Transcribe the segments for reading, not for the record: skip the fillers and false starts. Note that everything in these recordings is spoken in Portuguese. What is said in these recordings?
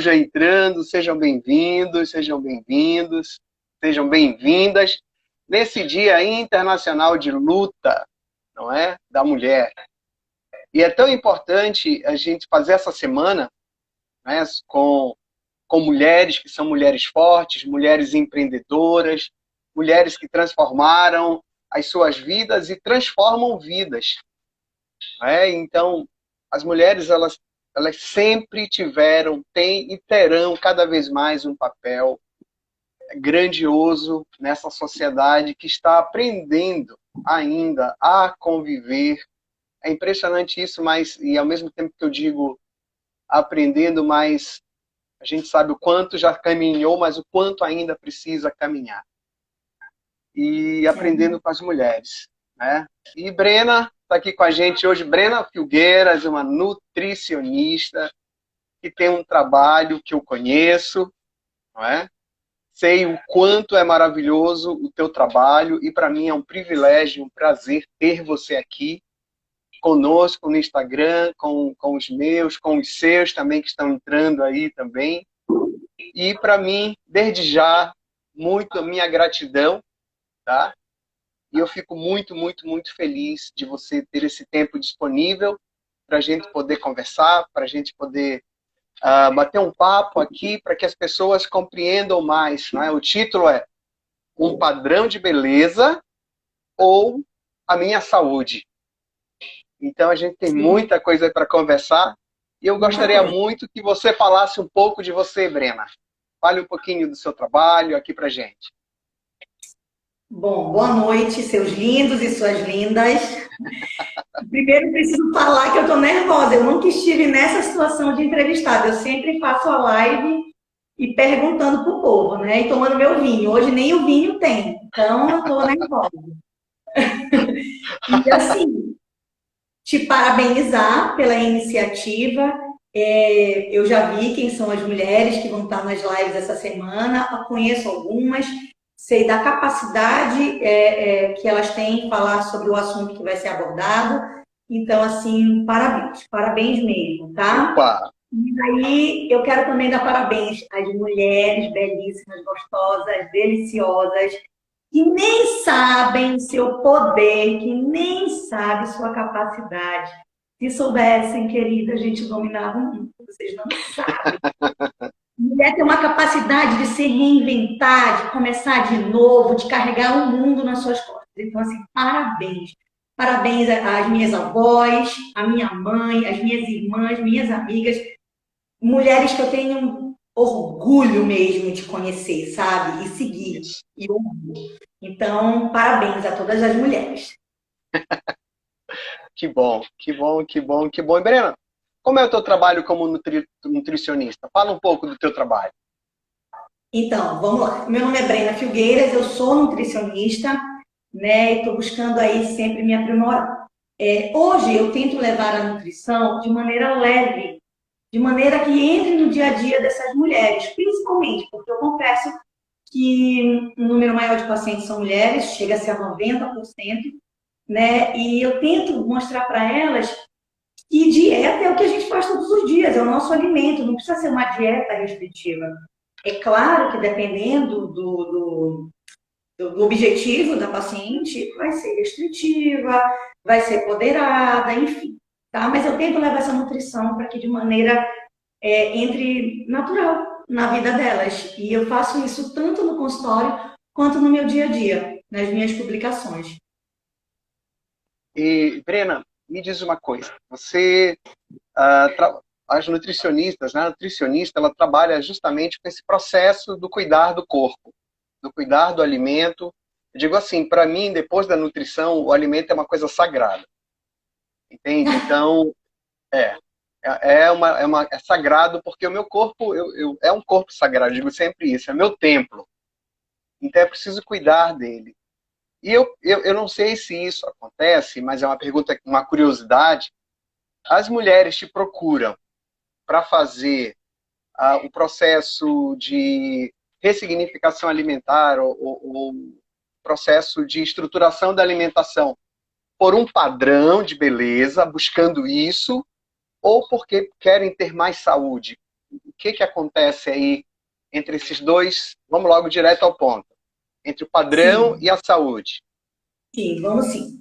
já entrando, sejam bem-vindos, sejam bem-vindos, sejam bem-vindas nesse Dia Internacional de Luta, não é? Da mulher. E é tão importante a gente fazer essa semana, né, com mulheres que são mulheres fortes, mulheres empreendedoras, mulheres que transformaram as suas vidas e transformam vidas. Né? Então, as mulheres, elas sempre tiveram, têm e terão cada vez mais um papel grandioso nessa sociedade que está aprendendo ainda a conviver. É impressionante isso, mas, e ao mesmo tempo que eu digo aprendendo, mas a gente sabe o quanto já caminhou, mas o quanto ainda precisa caminhar. E aprendendo com as mulheres. Né? E Brena está aqui com a gente hoje. Brena Filgueiras, uma nutricionista que tem um trabalho que eu conheço, não é? Sei o quanto é maravilhoso o teu trabalho e para mim é um privilégio, um prazer ter você aqui conosco no Instagram, com os meus, com os seus também que estão entrando aí também. E para mim, desde já, muito a minha gratidão, tá? E eu fico muito, muito, muito feliz de você ter esse tempo disponível para a gente poder conversar, para a gente poder bater um papo aqui, para que as pessoas compreendam mais. Não é? O título é Um Padrão de Beleza ou a Minha Saúde. Então, a gente tem muita coisa para conversar e eu gostaria muito que você falasse um pouco de você, Brena. Fale um pouquinho do seu trabalho aqui para a gente. Bom, boa noite, seus lindos e suas lindas. Primeiro, preciso falar que eu estou nervosa. Eu nunca estive nessa situação de entrevistada. Eu sempre faço a live e perguntando para o povo, né? E tomando meu vinho. Hoje nem o vinho tem, então eu estou nervosa. E assim, te parabenizar pela iniciativa. Eu já vi quem são as mulheres que vão estar nas lives essa semana. Conheço algumas. Sei da capacidade que elas têm em falar sobre o assunto que vai ser abordado. Então, assim, parabéns mesmo, tá? Opa! E aí, eu quero também dar parabéns às mulheres belíssimas, gostosas, deliciosas, que nem sabem o seu poder, que nem sabem sua capacidade. Se soubessem, querida, a gente dominava o mundo. Vocês não sabem. Mulher tem uma capacidade de se reinventar, de começar de novo, de carregar o mundo nas suas costas. Então, assim, parabéns. Parabéns às minhas avós, à minha mãe, às minhas irmãs, minhas amigas. Mulheres que eu tenho orgulho mesmo de conhecer, sabe? E seguir. E ouvir. Então, parabéns a todas as mulheres. Que bom, que bom, que bom, que bom. E, Brena, como é o teu trabalho como nutricionista? Fala um pouco do teu trabalho. Então, vamos lá. Meu nome é Brena Filgueiras, eu sou nutricionista, né? E estou buscando aí sempre me aprimorar. Hoje eu tento levar a nutrição de maneira leve, de maneira que entre no dia a dia dessas mulheres, principalmente porque eu confesso que o número maior de pacientes são mulheres, chega a ser 90%, né? E eu tento mostrar para elas que dieta é o que a gente faz todos os dias, é o nosso alimento, não precisa ser uma dieta restritiva. É claro que dependendo do objetivo da paciente, vai ser restritiva, vai ser moderada, enfim. Tá? Mas eu tento levar essa nutrição para que de maneira entre natural na vida delas. E eu faço isso tanto no consultório quanto no meu dia a dia, nas minhas publicações. E, Brena, me diz uma coisa. Você, as nutricionistas, né? A nutricionista, ela trabalha justamente com esse processo do cuidar do corpo, do cuidar do alimento. Eu digo assim, para mim, depois da nutrição, o alimento é uma coisa sagrada. Entende? Então, é. É sagrado porque o meu corpo é um corpo sagrado, eu digo sempre isso, é meu templo. Então é preciso cuidar dele. E eu não sei se isso acontece, mas é uma pergunta, uma curiosidade. As mulheres te procuram para fazer o processo de ressignificação alimentar ou processo de estruturação da alimentação por um padrão de beleza, buscando isso, ou porque querem ter mais saúde? que acontece aí entre esses dois? Vamos logo direto ao ponto. Entre o padrão Sim. e a saúde. Sim, vamos sim.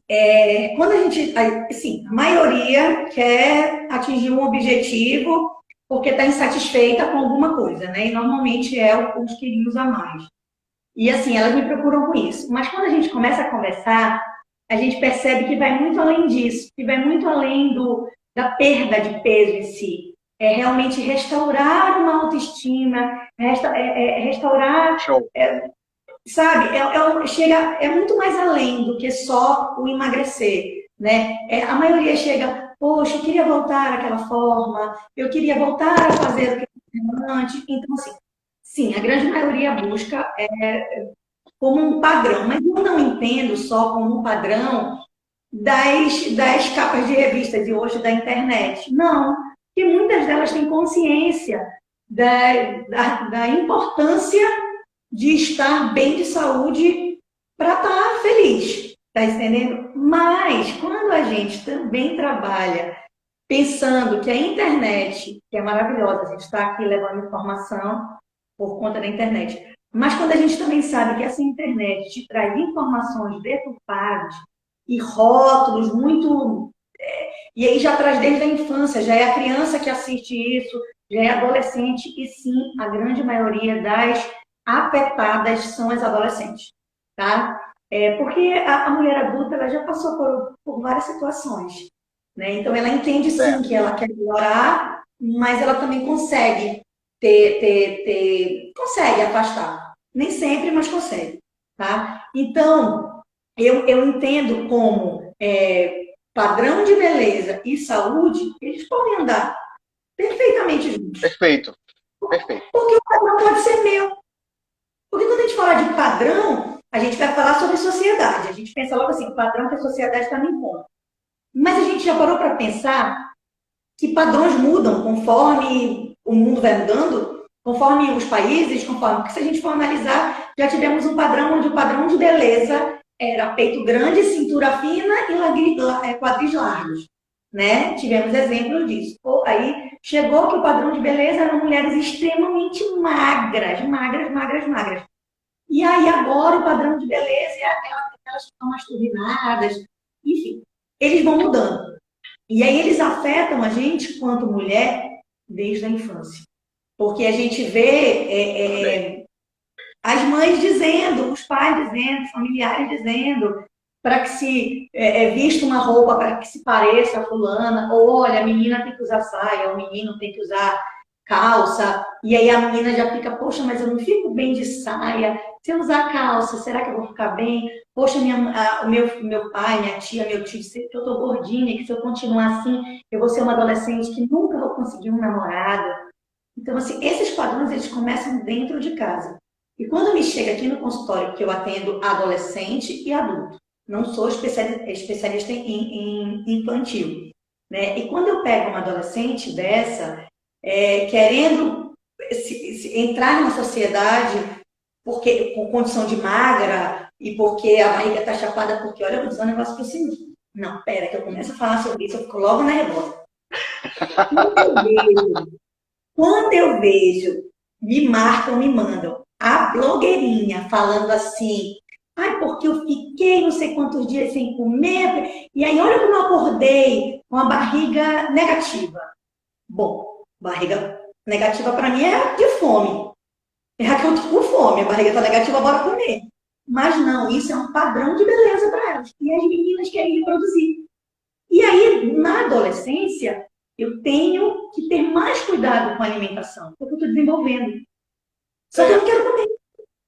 Quando a gente, sim, a maioria quer atingir um objetivo porque está insatisfeita com alguma coisa, né? E normalmente é os quilinhos a mais. E assim, elas me procuram com isso. Mas quando a gente começa a conversar, a gente percebe que vai muito além disso, que vai muito além da perda de peso em si. É realmente restaurar uma autoestima, restaurar, Show. sabe, é muito mais além do que só o emagrecer, né? A maioria chega, poxa, eu queria voltar àquela forma, eu queria voltar a fazer o que eu fazia antes. Então, assim, sim, a grande maioria busca como um padrão, mas eu não entendo só como um padrão das capas de revistas de hoje da internet. Não, porque muitas delas têm consciência da importância de estar bem de saúde para estar feliz, tá entendendo? Mas quando a gente também trabalha pensando que a internet, que é maravilhosa, a gente está aqui levando informação por conta da internet, mas quando a gente também sabe que essa internet te traz informações deturpadas e rótulos muito. E aí já traz desde a infância, já é a criança que assiste isso, já é adolescente, e sim, a grande maioria das afetadas são as adolescentes, tá? Porque a mulher adulta ela já passou por várias situações, né? Então ela entende sim Certo. que ela quer melhorar, mas ela também consegue consegue afastar. Nem sempre, mas consegue, tá? Então, eu entendo como padrão de beleza e saúde, eles podem andar perfeitamente juntos. Perfeito. Perfeito. Porque o padrão pode ser meu. Porque quando a gente fala de padrão, a gente vai falar sobre sociedade. A gente pensa logo assim, padrão que a sociedade está me impondo. Mas a gente já parou para pensar que padrões mudam conforme o mundo vai mudando, conforme os países, conforme. Porque se a gente for analisar, já tivemos um padrão onde o padrão de beleza era peito grande, cintura fina e quadris largos. Né? Tivemos exemplos disso. Aí chegou que o padrão de beleza eram mulheres extremamente magras, magras, magras, magras. E aí agora o padrão de beleza é aquelas que estão mais turbinadas, enfim, eles vão mudando. E aí eles afetam a gente, quanto mulher, desde a infância. Porque a gente vê as mães dizendo, os pais dizendo, familiares dizendo, para que se vista uma roupa para que se pareça a fulana, ou olha, a menina tem que usar saia, o menino tem que usar calça, e aí a menina já fica, poxa, mas eu não fico bem de saia, se eu usar calça, será que eu vou ficar bem? Poxa, o meu pai, minha tia, meu tio disse que eu tô gordinha, que se eu continuar assim, eu vou ser uma adolescente que nunca vou conseguir um namorado. Então, assim, esses padrões, eles começam dentro de casa. E quando me chega aqui no consultório, que eu atendo adolescente e adulto, não sou especialista em infantil, né? E quando eu pego uma adolescente dessa, querendo entrar na sociedade porque com condição de magra e porque a barriga está chapada, porque olha, eu vou dizer um negócio para você. Não, pera, que eu começo a falar sobre isso, eu fico logo nervosa. Quando eu vejo, me marcam, me mandam a blogueirinha falando assim, ai, porque eu fiquei não sei quantos dias sem comer, e aí olha como eu acordei com a barriga negativa. Bom, barriga negativa para mim é de fome. É que eu tô com fome, a barriga tá negativa, bora comer. Mas não, isso é um padrão de beleza para elas. E as meninas querem reproduzir. E aí, na adolescência, eu tenho que ter mais cuidado com a alimentação, porque eu estou desenvolvendo. Só que eu não quero comer.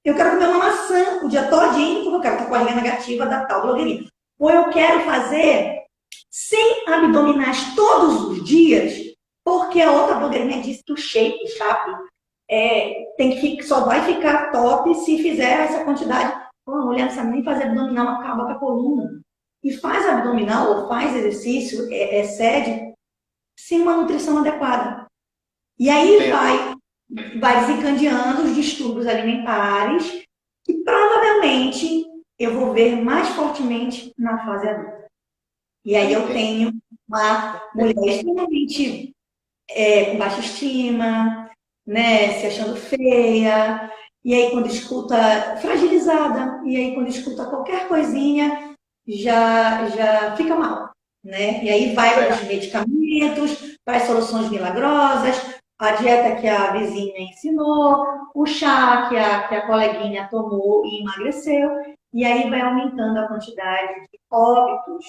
Eu quero comer uma maçã o dia todinho, porque eu quero estar com a barriga negativa da tal blogueirinha. Ou eu quero fazer sem abdominais todos os dias, porque a outra blogueirinha disse que o shape, só vai ficar top se fizer essa quantidade. Pô, a mulher não sabe nem fazer abdominal, acaba com a coluna. E faz abdominal ou faz exercício, excede, sem uma nutrição adequada. E aí vai desencadeando os distúrbios alimentares que provavelmente eu vou ver mais fortemente na fase adulta. E aí eu tenho uma mulher extremamente com baixa estima, né, se achando feia, e aí quando escuta, fragilizada, e aí quando escuta qualquer coisinha, já fica mal, né? E aí vai para os Certo. medicamentos, para as soluções milagrosas, a dieta que a vizinha ensinou, o chá que a coleguinha tomou e emagreceu, e aí vai aumentando a quantidade de óbitos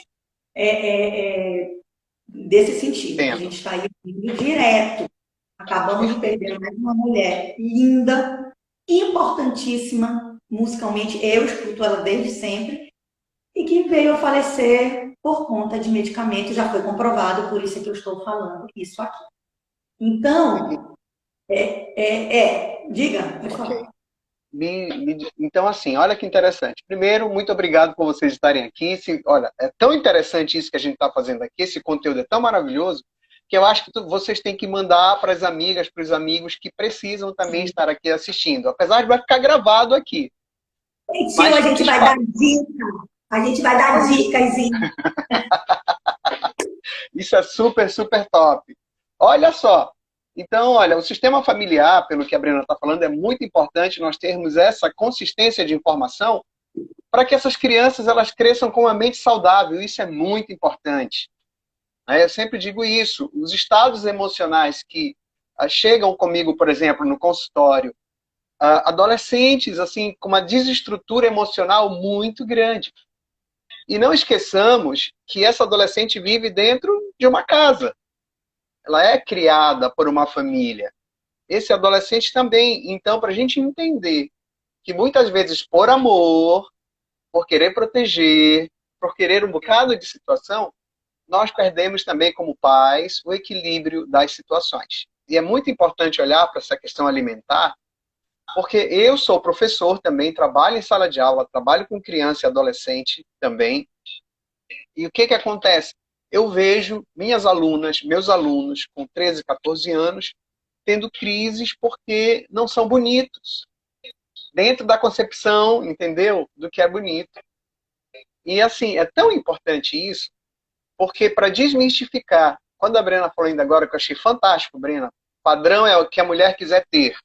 desse sentido. A Entendo. gente está aí indo direto. Acabamos de perder mais uma mulher linda, importantíssima musicalmente. Eu escuto ela desde sempre e que veio a falecer por conta de medicamento. Já foi comprovado, por isso é que eu estou falando isso aqui. Então, diga, pode Ok. falar. Então, assim, olha que interessante. Primeiro, muito obrigado por vocês estarem aqui. Olha, é tão interessante isso que a gente está fazendo aqui, esse conteúdo é tão maravilhoso, que eu acho que vocês têm que mandar para as amigas, para os amigos que precisam também Sim. estar aqui assistindo. Apesar de vai ficar gravado aqui. Tio, Mas a gente vai dar dica. A gente vai dar dicas. isso é super, super top. Olha só. Então, olha, o sistema familiar, pelo que a Brena está falando, é muito importante nós termos essa consistência de informação para que essas crianças elas cresçam com uma mente saudável. Isso é muito importante. Eu sempre digo isso. Os estados emocionais que chegam comigo, por exemplo, no consultório, adolescentes assim com uma desestrutura emocional muito grande. E não esqueçamos que essa adolescente vive dentro de uma casa. Ela é criada por uma família. Esse adolescente também. Então, para a gente entender que muitas vezes, por amor, por querer proteger, por querer um bocado de situação, nós perdemos também, como pais, o equilíbrio das situações. E é muito importante olhar para essa questão alimentar, porque eu sou professor também, trabalho em sala de aula, trabalho com criança e adolescente também. E o que, que acontece? Eu vejo minhas alunas, meus alunos com 13, 14 anos, tendo crises porque não são bonitos. Dentro da concepção, entendeu? Do que é bonito. E assim, é tão importante isso, porque para desmistificar, quando a Brena falou ainda agora, que eu achei fantástico, Brena, padrão é o que a mulher quiser ter.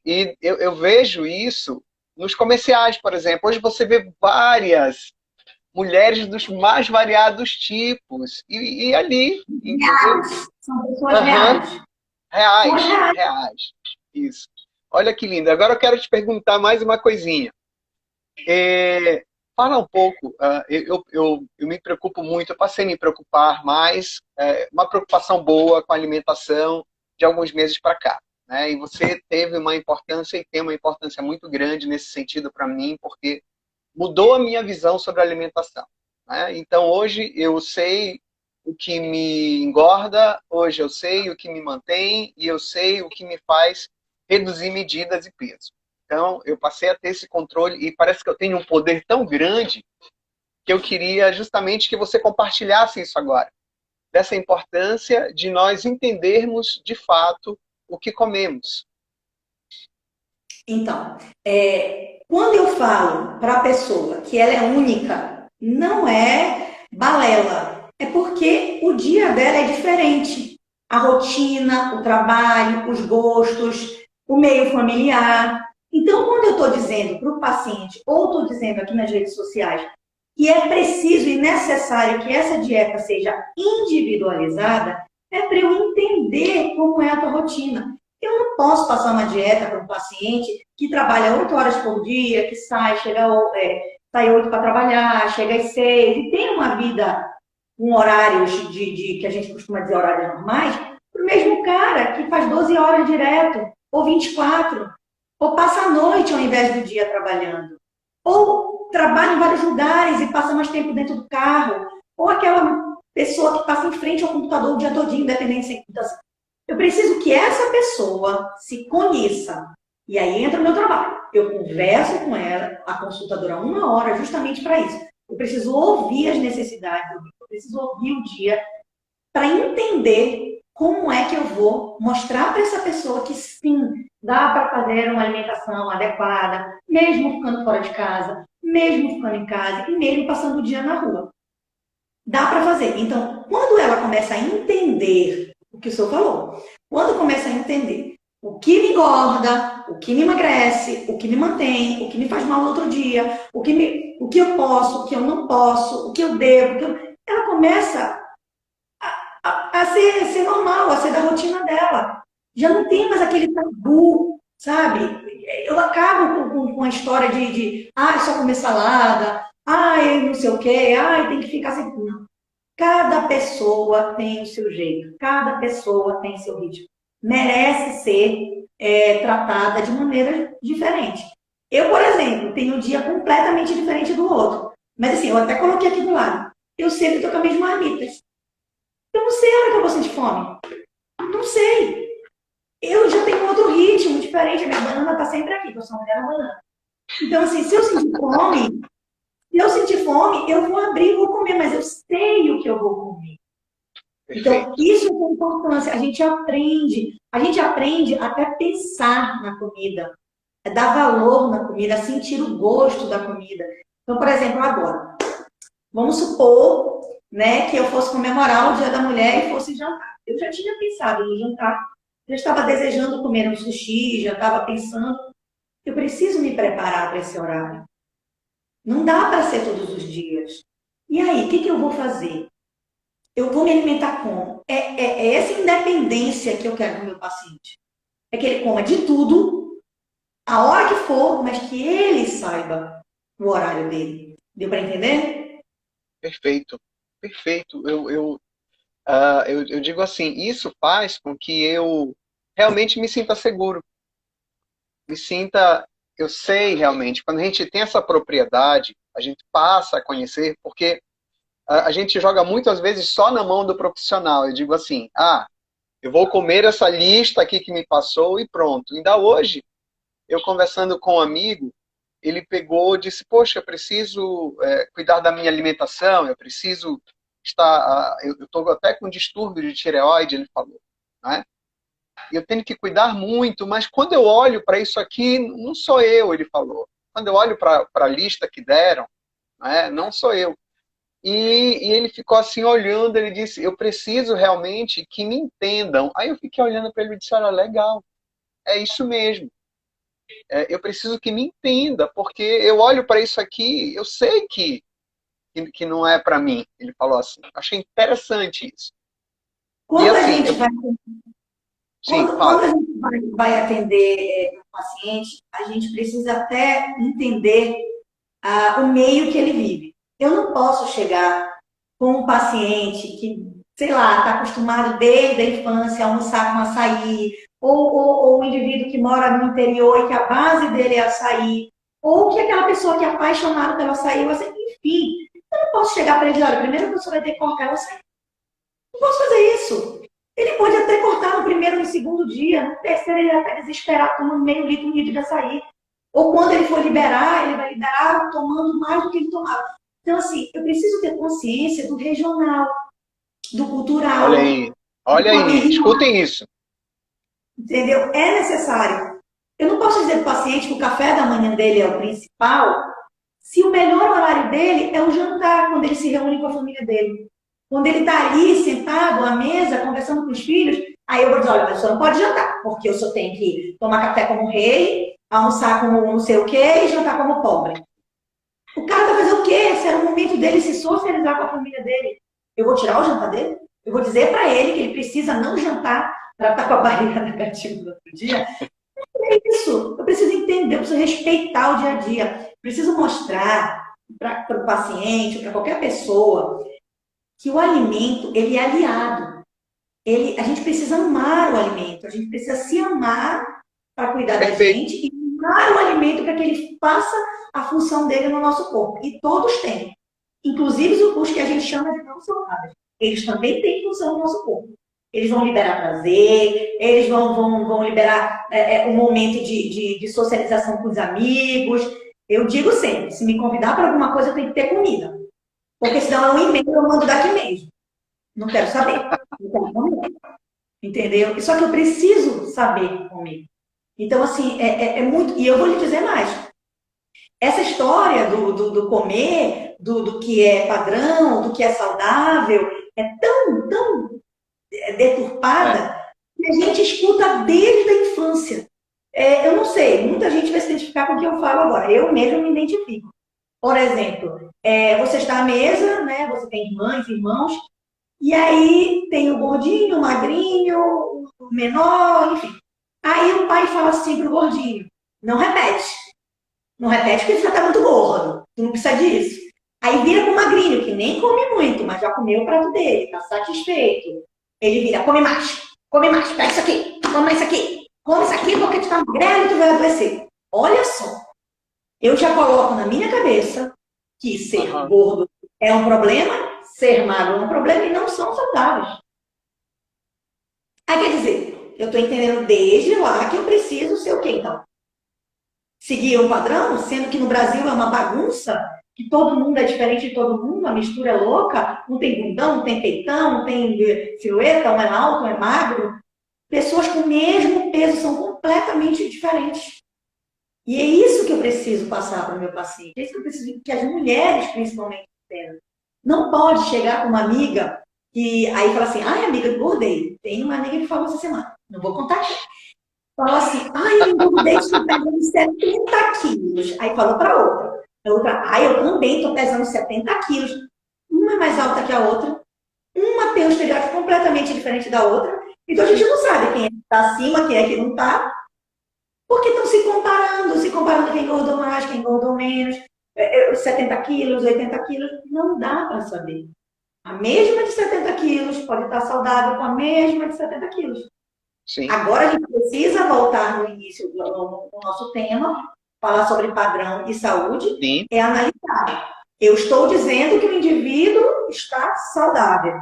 E eu vejo isso nos comerciais, por exemplo. Hoje você vê várias mulheres dos mais variados tipos. E ali, entendeu? Reais. São pessoas Aham, reais. Pessoas reais, reais. reais. Isso. Olha que lindo. Agora eu quero te perguntar mais uma coisinha. Fala um pouco, eu me preocupo muito, eu passei a me preocupar mais, uma preocupação boa com a alimentação de alguns meses para cá. Né? E você teve uma importância e tem uma importância muito grande nesse sentido para mim, porque mudou a minha visão sobre a alimentação. Né? Então hoje eu sei o que me engorda, hoje eu sei o que me mantém e eu sei o que me faz reduzir medidas e peso. Então, eu passei a ter esse controle e parece que eu tenho um poder tão grande que eu queria justamente que você compartilhasse isso agora. Dessa importância de nós entendermos, de fato, o que comemos. Então, quando eu falo para a pessoa que ela é única, não é balela. É porque o dia dela é diferente. A rotina, o trabalho, os gostos, o meio familiar. Então, quando eu estou dizendo para o paciente, ou estou dizendo aqui nas redes sociais, que é preciso e necessário que essa dieta seja individualizada, é para eu entender como é a tua rotina. Eu não posso passar uma dieta para um paciente que trabalha 8 horas por dia, que sai 8 para trabalhar, chega às 6, e tem uma vida com horários que a gente costuma dizer horários normais, para o mesmo cara que faz 12 horas direto, ou 24, ou passa a noite ao invés do dia trabalhando, ou trabalha em vários lugares e passa mais tempo dentro do carro, ou aquela pessoa que passa em frente ao computador o dia todinho, independente. Então, eu preciso que essa pessoa se conheça. E aí entra o meu trabalho. Eu converso com ela, a consulta dura 1 hora justamente para isso. Eu preciso ouvir as necessidades, eu preciso ouvir o dia para entender como é que eu vou mostrar para essa pessoa que sim, dá para fazer uma alimentação adequada, mesmo ficando fora de casa, mesmo ficando em casa e mesmo passando o dia na rua. Dá para fazer. Então, quando ela começa a entender o que o senhor falou, quando começa a entender O que me engorda, o que me emagrece, o que me mantém, o que me faz mal no outro dia, o que eu posso, o que eu não posso, o que eu devo. Ela começa ser normal, a ser da rotina dela. Já não tem mais aquele tabu, sabe? Eu acabo com a história só comer salada, não sei o quê, tem que ficar assim. Não. Cada pessoa tem o seu jeito, cada pessoa tem seu ritmo. Merece ser tratada de maneira diferente. Eu, por exemplo, tenho um dia completamente diferente do outro. Mas assim, eu até coloquei aqui do lado. Eu sempre estou com as mesmas marmitas. Eu não sei a hora que eu vou sentir fome. Não sei. Eu já tenho outro ritmo diferente. A minha banana está sempre aqui, que eu sou uma mulher da banana. Então, assim, se eu sentir fome, eu vou abrir e vou comer, mas eu sei o que eu vou comer. Então, Perfeito. isso é importância. A gente aprende até pensar na comida, dar valor na comida, sentir o gosto da comida. Então, por exemplo, agora, vamos supor, né, que eu fosse comemorar o Dia da Mulher e fosse jantar. Eu já tinha pensado no jantar, já estava desejando comer um sushi, já estava pensando, eu preciso me preparar para esse horário. Não dá para ser todos os dias. E aí, o que eu vou fazer? Eu vou me alimentar como? É essa independência que eu quero no meu paciente. É que ele coma de tudo, a hora que for, mas que ele saiba o horário dele. Deu para entender? Perfeito. Perfeito. Eu digo assim, isso faz com que eu realmente me sinta seguro. Me sinta, eu sei realmente, quando a gente tem essa propriedade, a gente passa a conhecer, porque a gente joga muitas vezes só na mão do profissional. Eu digo assim, eu vou comer essa lista aqui que me passou e pronto. Ainda hoje, eu conversando com um amigo, ele pegou e disse, poxa, eu preciso cuidar da minha alimentação, eu preciso estar, eu estou até com distúrbio de tireoide, ele falou, né? E eu tenho que cuidar muito, mas quando eu olho para isso aqui, não sou eu, ele falou. Quando eu olho para a lista que deram, né, não sou eu. E ele ficou assim olhando, ele disse, eu preciso realmente que me entendam. Aí eu fiquei olhando para ele e disse, olha, legal, é isso mesmo. Eu preciso que me entenda, porque eu olho para isso aqui, eu sei que não é para mim. Ele falou assim. Achei interessante isso. E Quando a assim, gente vai sim, Quando fala. a gente vai atender um paciente, a gente precisa até entender o meio que ele vive. Eu não posso chegar com um paciente que, sei lá, está acostumado desde a infância a almoçar com açaí, ou um indivíduo que mora no interior e que a base dele é açaí, ou que aquela pessoa que é apaixonada pelo açaí, enfim. Eu não posso chegar para ele e dizer, olha, primeiro você vai ter que cortar o açaí. Não posso fazer isso. Ele pode até cortar no primeiro ou no segundo dia, no terceiro ele vai estar desesperado tomando meio litro de açaí. Ou quando ele for liberar, ele vai liberar tomando mais do que ele tomava. Então, assim, eu preciso ter consciência do regional, do Olha cultural, aí. do Olha aí. familiar, Escutem isso. entendeu? É necessário. Eu não posso dizer para o paciente que o café da manhã dele é o principal, se o melhor horário dele é o jantar, quando ele se reúne com a família dele. Quando ele está ali, sentado à mesa, conversando com os filhos, aí eu vou dizer, olha, mas o senhor não pode jantar, porque o senhor tem que tomar café como rei, almoçar como não sei o quê e jantar como pobre. O cara vai fazer o quê? Se era o momento dele se socializar com a família dele. Eu vou tirar o jantar dele? Eu vou dizer para ele que ele precisa não jantar para estar com a barriga negativa no outro dia? É isso. Eu preciso entender, eu preciso respeitar o dia a dia. Preciso mostrar para o paciente, para qualquer pessoa, que o alimento, ele é aliado. A gente precisa amar o alimento, a gente precisa se amar para cuidar da Perfeito. gente e amar o alimento para que ele faça a função dele no nosso corpo. E todos têm. Inclusive os grupos que a gente chama de não saudáveis. Eles também têm função no nosso corpo. Eles vão liberar prazer, eles vão liberar um momento de socialização com os amigos. Eu digo sempre, se me convidar para alguma coisa, eu tenho que ter comida. Porque senão é um e-mail, eu mando daqui mesmo. Não quero saber. Não quero comer. Entendeu? Só que eu preciso saber comer. Então, assim, é muito. E eu vou lhe dizer mais. Essa história do comer, do que é padrão, do que é saudável, é tão É. deturpada, que a gente escuta desde a infância. Eu não sei, muita gente vai se identificar com o que eu falo agora. Eu mesmo me identifico. Por exemplo, você está à mesa, né? Você tem irmãs, irmãos, e aí tem o gordinho, o magrinho, o menor, enfim. Aí o pai fala assim pro gordinho, não repete. Não repete porque ele já está muito gordo. Tu não precisa disso. Aí vira pro magrinho, que nem come muito, mas já comeu o prato dele, está satisfeito. Ele vira, come mais, pega isso aqui, toma isso aqui. Come isso aqui porque tu tá magrelo e tu vai adoecer. Olha só, eu já coloco na minha cabeça que ser gordo é um problema, ser magro é um problema e não são saudáveis. Aí quer dizer, eu estou entendendo desde lá que eu preciso ser o quê, então? Seguir um padrão, sendo que no Brasil é uma bagunça, que todo mundo é diferente de todo mundo, a mistura é louca, não tem bundão, não tem peitão, não tem silhueta, um é alto, um é magro. Pessoas com o mesmo peso são completamente diferentes. E é isso que eu preciso passar para o meu paciente, é isso que eu preciso que as mulheres principalmente entendam. Não pode chegar com uma amiga que aí fala assim, ai amiga, engordei. Tem uma amiga que falou essa semana, não vou contar aqui. Falou assim, ai, eu engordei, estou pesando 70 quilos. Aí falou para outra. A outra, ai, eu também estou pesando 70 quilos. Uma é mais alta que a outra. Uma tem um estereótipo completamente diferente da outra. Então a gente não sabe quem é que está acima, quem é que não está. Porque estão se comparando quem engordou mais, quem engordou menos. 70 quilos, 80 quilos. Não dá para saber. A mesma de 70 quilos pode estar saudável com a mesma de 70 quilos. Sim. Agora a gente precisa voltar no início do nosso tema, falar sobre padrão de saúde, sim, é analisar. Eu estou dizendo que o indivíduo está saudável.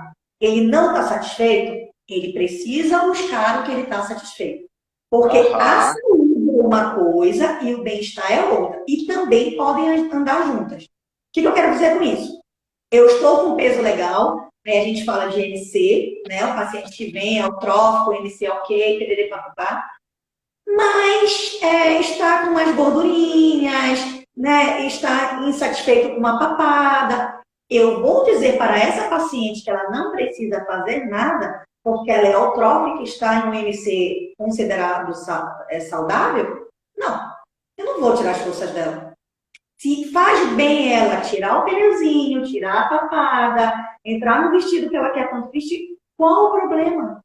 Ele não está satisfeito, ele precisa buscar o que ele está satisfeito. Porque a saúde é uma coisa e o bem-estar é outra. E também podem andar juntas. O que eu quero dizer com isso? Eu estou com peso legal, a gente fala de MC, né? O paciente que vem é o trófico, MC ok, PDD, papapá. Mas está com umas gordurinhas, né? Está insatisfeito com uma papada. Eu vou dizer para essa paciente que ela não precisa fazer nada, porque ela é eutrófica, está em um MC considerado saudável? Não, eu não vou tirar as forças dela. Se faz bem ela tirar o pneuzinho, tirar a papada, entrar no vestido que ela quer tanto vestir, qual o problema?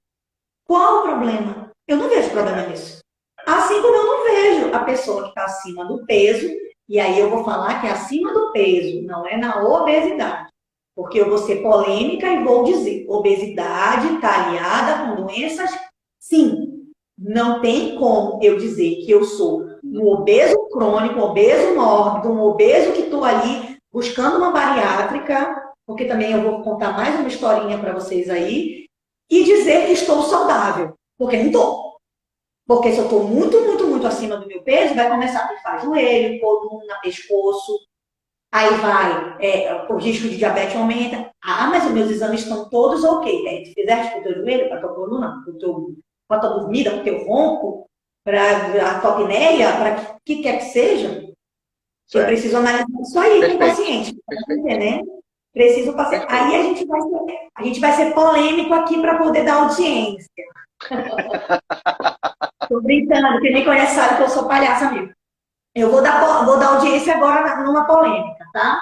Qual o problema? Eu não vejo problema nisso. Assim como eu não vejo a pessoa que está acima do peso, e aí eu vou falar que é acima do peso, não é na obesidade. Porque eu vou ser polêmica e vou dizer, obesidade está aliada com doenças? Sim. Não tem como eu dizer que eu sou um obeso crônico, um obeso mórbido, um obeso que estou ali buscando uma bariátrica, porque também eu vou contar mais uma historinha para vocês aí, e dizer que estou saudável, porque não estou. Porque se eu estou muito, muito, muito acima do meu peso, vai começar a pifar joelho, coluna, pescoço, aí vai, o risco de diabetes aumenta. Ah, mas os meus exames estão todos ok. Se fizeste para o teu joelho, para a tua coluna, para a tua dormida, para o teu ronco, para a tua apneia, para o que quer que seja, certo. Eu preciso analisar isso aí com o paciente. Tá entendendo? Preciso passar. Aí a gente vai ser polêmico aqui para poder dar audiência. Estou brincando, quem me conhece sabe que eu sou palhaça, amigo. Eu vou dar audiência agora numa polêmica, tá?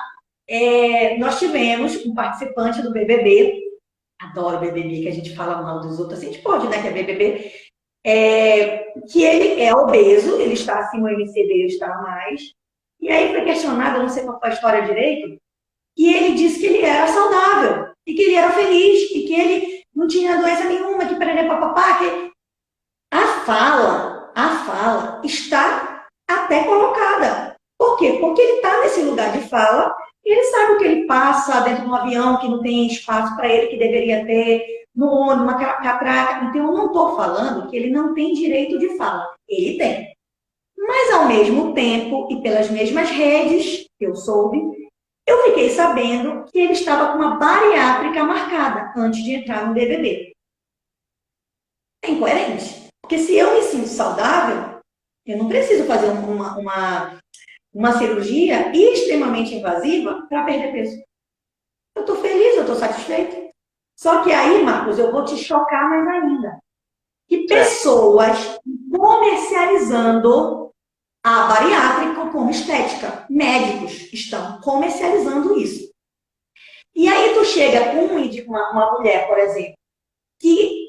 Nós tivemos um participante do BBB, adoro BBB, que a gente fala mal dos outros, assim, a gente pode, né, que é BBB, que ele é obeso, ele está acima, o MC dele está mais, e aí foi questionado, eu não sei qual foi a história direito, e ele disse que ele era saudável, e que ele era feliz, e que ele não tinha doença nenhuma, que perere papapá, que... A fala está até colocada. Por quê? Porque ele está nesse lugar de fala, e ele sabe o que ele passa dentro de um avião que não tem espaço para ele, que deveria ter, no ônibus, uma catraca. Então, eu não estou falando que ele não tem direito de fala. Ele tem. Mas, ao mesmo tempo, e pelas mesmas redes que eu soube, eu fiquei sabendo que ele estava com uma bariátrica marcada antes de entrar no BBB. É incoerente. Porque se eu me sinto saudável, eu não preciso fazer uma cirurgia extremamente invasiva para perder peso. Eu estou feliz, eu estou satisfeita. Só que aí, Marcos, eu vou te chocar mais ainda. que Certo. pessoas comercializando a bariátrica como estética. Médicos estão comercializando isso. E aí tu chega com uma mulher, por exemplo, que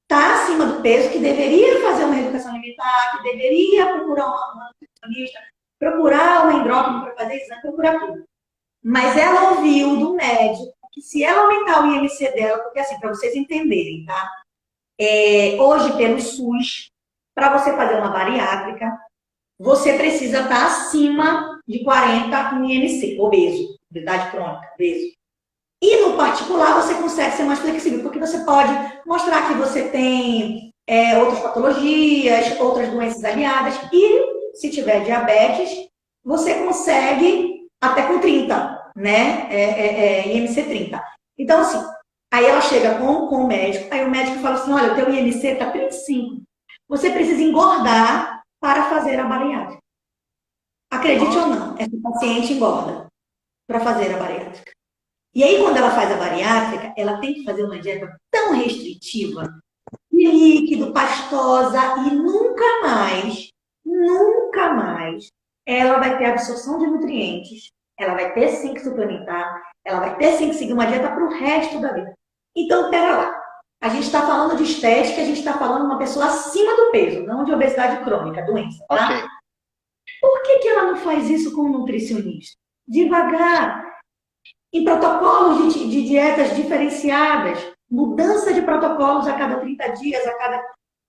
está acima do peso, que deveria fazer uma reeducação alimentar, que deveria procurar uma nutricionista, procurar uma endócrino para fazer exame, procurar tudo. Mas ela ouviu do médico que se ela aumentar o IMC dela, porque assim, para vocês entenderem, tá? Hoje, pelo SUS, para você fazer uma bariátrica, você precisa estar acima de 40 no IMC, obeso, obesidade crônica, obeso. E no particular você consegue ser mais flexível, porque você pode mostrar que você tem outras patologias, outras doenças aliadas, e se tiver diabetes, você consegue até com 30, né? IMC 30. Então, assim, aí ela chega com o médico, aí o médico fala assim, olha, o teu IMC está 35. Você precisa engordar para fazer a bariátrica. Acredite ou Nossa. não, essa paciente engorda para fazer a bariátrica. E aí, quando ela faz a bariátrica, ela tem que fazer uma dieta tão restritiva, líquido, pastosa, e nunca mais, ela vai ter absorção de nutrientes, ela vai ter sim que suplementar, ela vai ter sim que seguir uma dieta para o resto da vida. Então, pera lá. A gente está falando de estética, a gente está falando de uma pessoa acima do peso, não de obesidade crônica, doença, tá? Ok. Por que ela não faz isso com o nutricionista? Devagar, em protocolos de dietas diferenciadas, mudança de protocolos a cada 30 dias, a cada.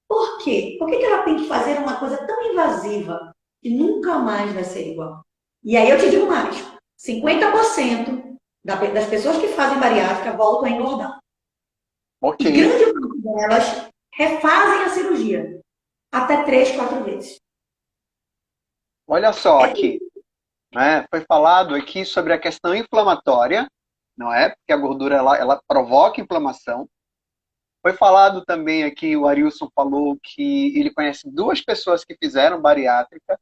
Por quê? Por que ela tem que fazer uma coisa tão invasiva que nunca mais vai ser igual? E aí eu te digo mais: 50% das pessoas que fazem bariátrica voltam a engordar. Ok. E grande parte delas refazem a cirurgia até 3, 4 vezes. Olha só É aqui, né? Foi falado aqui sobre a questão inflamatória, não é? Porque a gordura ela provoca inflamação. Foi falado também aqui, o Arilson falou que ele conhece duas pessoas que fizeram bariátrica,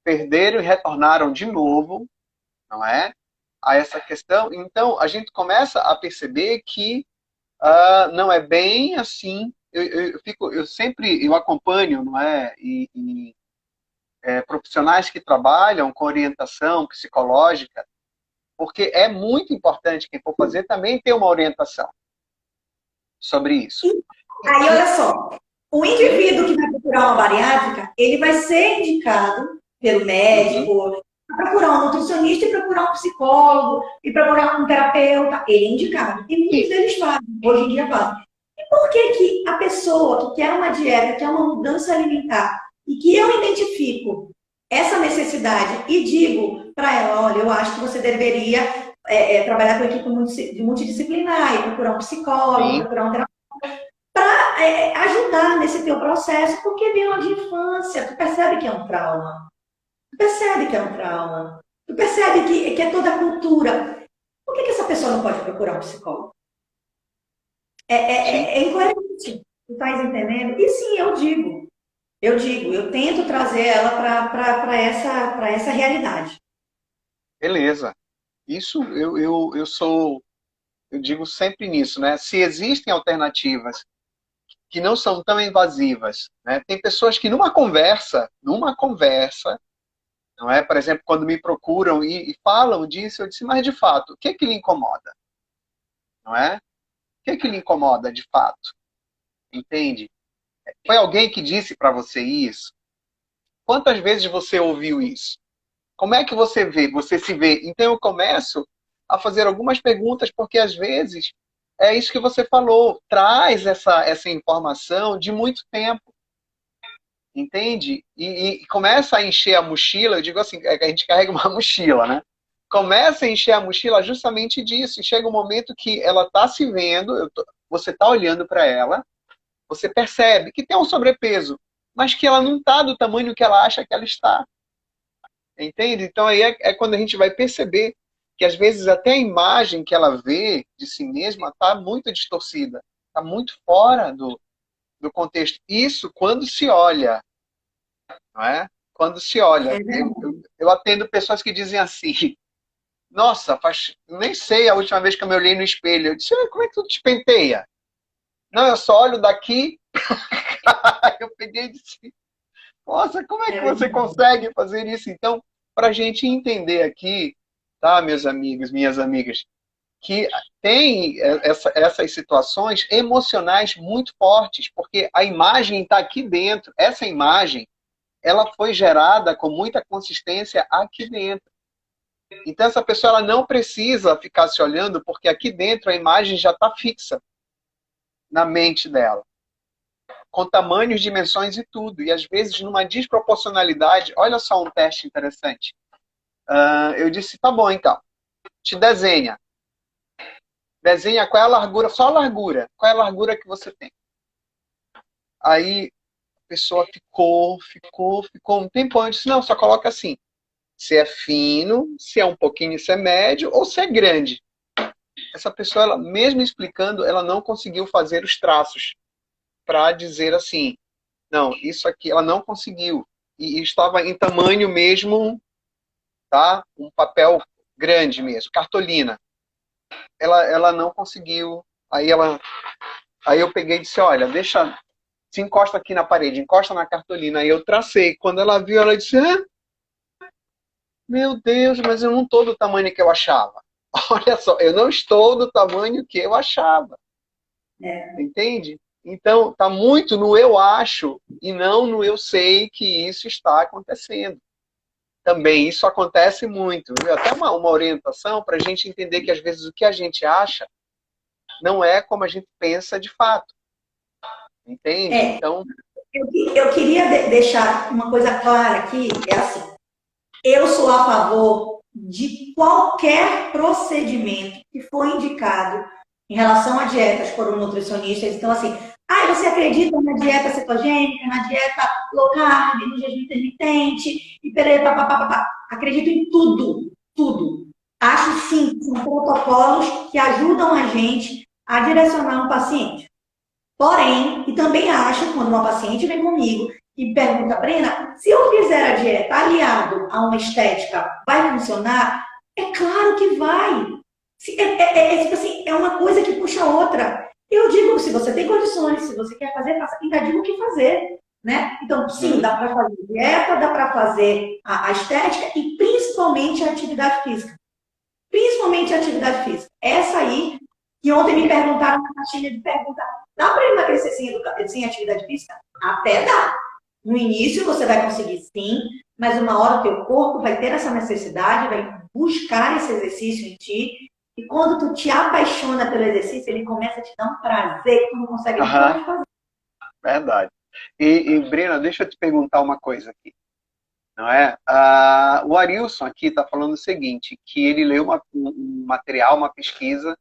perderam e retornaram de novo, não é? A essa questão. Então, a gente começa a perceber que não é bem assim. Eu acompanho, não é? Profissionais que trabalham com orientação psicológica, porque é muito importante quem for fazer também ter uma orientação sobre isso. Aí, E, olha só, o sim, indivíduo que vai procurar uma bariátrica, ele vai ser indicado pelo uhum, médico, para procurar um nutricionista e procurar um psicólogo e procurar um terapeuta. Ele é indicado. E muitos sim, deles fazem, hoje em dia fazem. E por que que a pessoa que quer uma dieta, quer uma mudança alimentar, e que eu identifico essa necessidade e digo para ela, olha, eu acho que você deveria trabalhar com equipe multidisciplinar e procurar um psicólogo, sim, procurar um terapeuta, ajudar nesse teu processo, porque vem lá de infância, tu percebe que é um trauma. Tu percebe que é um trauma. Tu percebe que é toda a cultura. Por que essa pessoa não pode procurar um psicólogo? sim, É incoerente. Tu estás entendendo? E sim, eu tento trazer ela para essa realidade. beleza. Isso eu digo sempre nisso, né? Se existem alternativas que não são tão invasivas, né? Tem pessoas que numa conversa, não é? Por exemplo, quando me procuram e falam disso, eu disse, mas de fato, o que é que lhe incomoda? Não é? O que é que lhe incomoda de fato? Entende? Foi alguém que disse para você isso? Quantas vezes você ouviu isso? Como é que você vê? Você se vê? Então eu começo a fazer algumas perguntas, porque às vezes é isso que você falou, traz essa informação de muito tempo, entende? E começa a encher a mochila, eu digo assim, a gente carrega uma mochila, né? Começa a encher a mochila justamente disso, e chega um momento que ela está se vendo, você está olhando para ela, você percebe que tem um sobrepeso, mas que ela não está do tamanho que ela acha que ela está. Entende? Então aí é quando a gente vai perceber que às vezes até a imagem que ela vê de si mesma está muito distorcida, está muito fora do contexto. Isso quando se olha, não é? Quando se olha. Eu atendo pessoas que dizem assim, nossa, nem sei a última vez que eu me olhei no espelho. Eu disse, como é que tu te penteia? Não, eu só olho daqui Eu peguei e disse, nossa, como é que você consegue fazer isso? Então, para a gente entender aqui, tá, meus amigos, minhas amigas, que tem essas situações emocionais muito fortes, porque a imagem está aqui dentro. Essa imagem, ela foi gerada com muita consistência aqui dentro. Então, essa pessoa ela não precisa ficar se olhando, porque aqui dentro a imagem já está fixa na mente dela, com tamanhos, dimensões e tudo. E às vezes, numa desproporcionalidade, olha só um teste interessante. Eu disse, tá bom então, te desenha. Desenha qual é a largura, só a largura. Qual é a largura que você tem? Aí a pessoa ficou um tempão. Eu disse, não, só coloca assim. Se é fino, se é um pouquinho, se é médio ou se é grande. Essa pessoa, ela, mesmo explicando, ela não conseguiu fazer os traços para dizer assim, não, isso aqui ela não conseguiu. E estava em tamanho mesmo, tá? Um papel grande mesmo, cartolina. Ela não conseguiu. Aí eu peguei e disse, olha, deixa, se encosta aqui na parede, encosta na cartolina. Aí eu tracei. Quando ela viu, ela disse, meu Deus, mas eu não estou do tamanho que eu achava. Olha só, eu não estou do tamanho que eu achava. Entende? Então, está muito no eu acho e não no eu sei que isso está acontecendo. Também isso acontece muito. Viu? Até uma orientação para a gente entender que às vezes o que a gente acha não é como a gente pensa de fato. Entende? Então, eu queria deixar uma coisa clara aqui, é assim, eu sou a favor de qualquer procedimento que for indicado em relação a dietas por um nutricionista. Então, assim, você acredita na dieta cetogênica, na dieta low carb, no jejum intermitente, e papapá. Acredito em tudo, tudo. Acho sim que são protocolos que ajudam a gente a direcionar um paciente. Porém, e também acho, quando uma paciente vem comigo e pergunta, Brena, se eu fizer a dieta aliado a uma estética, vai funcionar? É claro que vai. Tipo assim, é uma coisa que puxa a outra. Eu digo, se você tem condições, se você quer fazer, faça. Ainda digo o que fazer. Né? Então, sim, dá para fazer dieta, dá para fazer a estética e principalmente a atividade física. Principalmente a atividade física. Essa aí, que ontem me perguntaram na caixinha de perguntas, dá para emagrecer sem atividade física? Até dá. No início você vai conseguir sim, mas uma hora o teu corpo vai ter essa necessidade, vai buscar esse exercício em ti, e quando tu te apaixona pelo exercício, ele começa a te dar um prazer que tu não consegue nem fazer. Verdade. E Brena, deixa eu te perguntar uma coisa aqui. Não é? O Arilson aqui está falando o seguinte, que ele leu um material, uma pesquisa,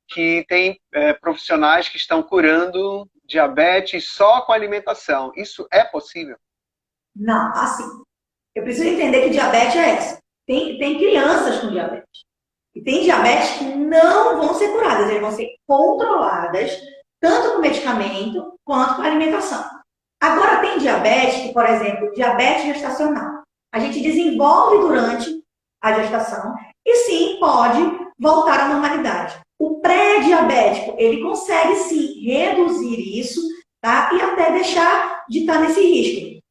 que tem profissionais que estão curando diabetes só com alimentação. Isso é possível? Não, assim, eu preciso entender que diabetes é essa. Tem crianças com diabetes. E tem diabetes que não vão ser curadas, elas vão ser controladas, tanto com medicamento quanto com alimentação. Agora, tem diabetes, que, por exemplo, diabetes gestacional. A gente desenvolve durante a gestação e sim, pode voltar à normalidade. O pré-diabético, ele consegue sim reduzir isso, tá? E até deixar de estar nesse risco.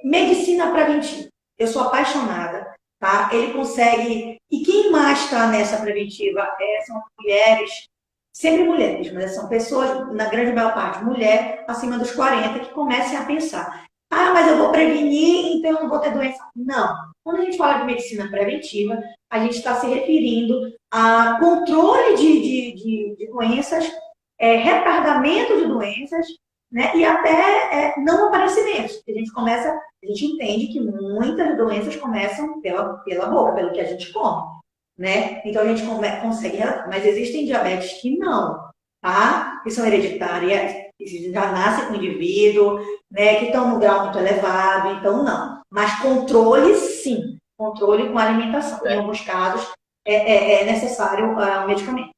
Medicina preventiva. Eu sou apaixonada, tá? Ele consegue... E quem mais está nessa preventiva são mulheres, sempre mulheres, mas são pessoas, na grande maior parte, mulher acima dos 40, que comecem a pensar, mas eu vou prevenir, então eu não vou ter doença. Não. Quando a gente fala de medicina preventiva, a gente está se referindo a controle de doenças, retardamento de doenças, né, e até não aparecimentos. A gente entende que muitas doenças começam pela boca, pelo que a gente come. Né? Então a gente consegue relatar, mas existem diabetes que não, tá? Que são hereditárias, que já nascem com o indivíduo, né? Que estão no grau muito elevado, então não. Mas controle, sim, controle com a alimentação. Em alguns casos é necessário um medicamento.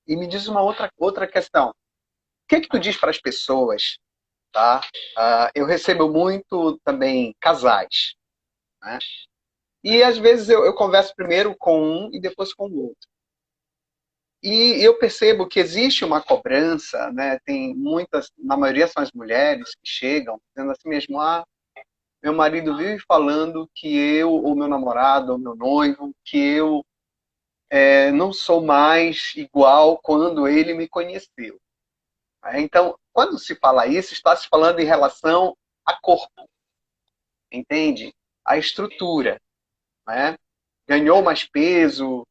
E me diz uma outra questão. O que tu diz para as pessoas, tá? Eu recebo muito também casais, né? E às vezes eu converso primeiro com um e depois com o outro. E eu percebo que existe uma cobrança, né? Tem muitas, na maioria são as mulheres que chegam, dizendo assim mesmo, meu marido vive falando que eu, ou meu namorado, ou meu noivo, que eu não sou mais igual quando ele me conheceu. Então, quando se fala isso, está se falando em relação a corpo, entende? A estrutura, né? Ganhou mais peso,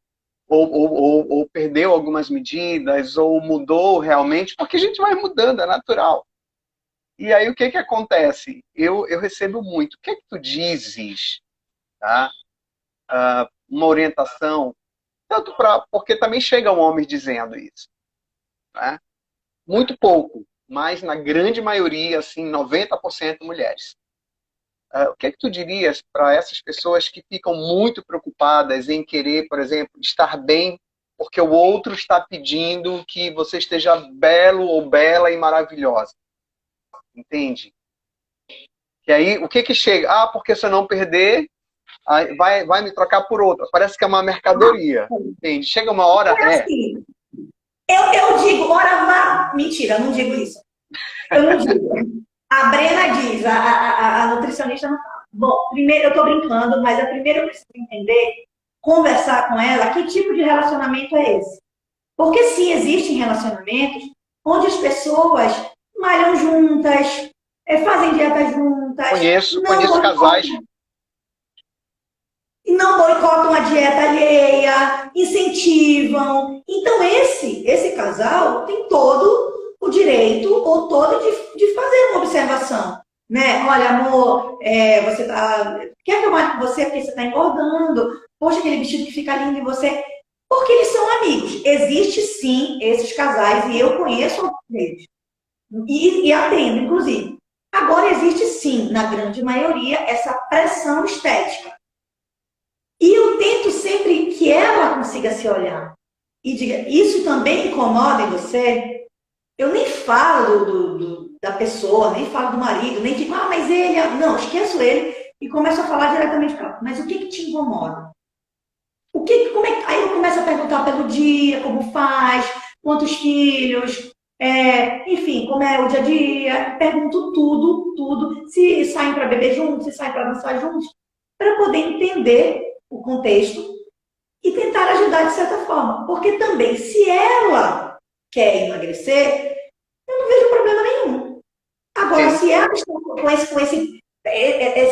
ou perdeu algumas medidas, ou mudou realmente, porque a gente vai mudando, é natural. E aí o que acontece? Eu recebo muito. O que é que tu dizes? Tá? Uma orientação, tanto porque também chegam homens dizendo isso. Né? Muito pouco, mas na grande maioria, assim, 90% mulheres. O que é que tu dirias para essas pessoas que ficam muito preocupadas em querer, por exemplo, estar bem, porque o outro está pedindo que você esteja belo ou bela e maravilhosa? Entende? E aí, o que chega? Porque se eu não perder, aí vai me trocar por outra. Parece que é uma mercadoria. Entende? Chega uma hora... É assim, eu digo, ora vá... Mentira, eu não digo isso. Eu não digo. A Brena diz, a nutricionista não fala. Bom, primeiro, eu estou brincando, mas a primeira eu preciso entender, conversar com ela, que tipo de relacionamento é esse. Porque sim, existem relacionamentos onde as pessoas malham juntas, fazem dieta juntas, Conheço não casais. boicotam a dieta alheia, incentivam. Então, esse casal tem todo o direito ou todo de fazer uma observação. Né? Olha, amor, você tá. Quer que eu malhe com você porque você está engordando? Poxa, aquele vestido que fica lindo em você. Porque eles são amigos. Existe sim esses casais, e eu conheço alguns deles. E atendo, inclusive. Agora, existe sim, na grande maioria, essa pressão estética. E eu tento sempre que ela consiga se olhar. E diga, isso também incomoda em você? Eu nem falo da pessoa, nem falo do marido, nem digo, mas ele... Não, esqueço ele e começo a falar diretamente com ela. Mas o que te incomoda? Aí eu começo a perguntar pelo dia, como faz, quantos filhos, enfim, como é o dia a dia. Pergunto tudo. Se saem para beber juntos, se saem para dançar juntos, para poder entender o contexto e tentar ajudar de certa forma. Porque também, se ela quer emagrecer, eu não vejo problema nenhum. Agora, se ela está com essa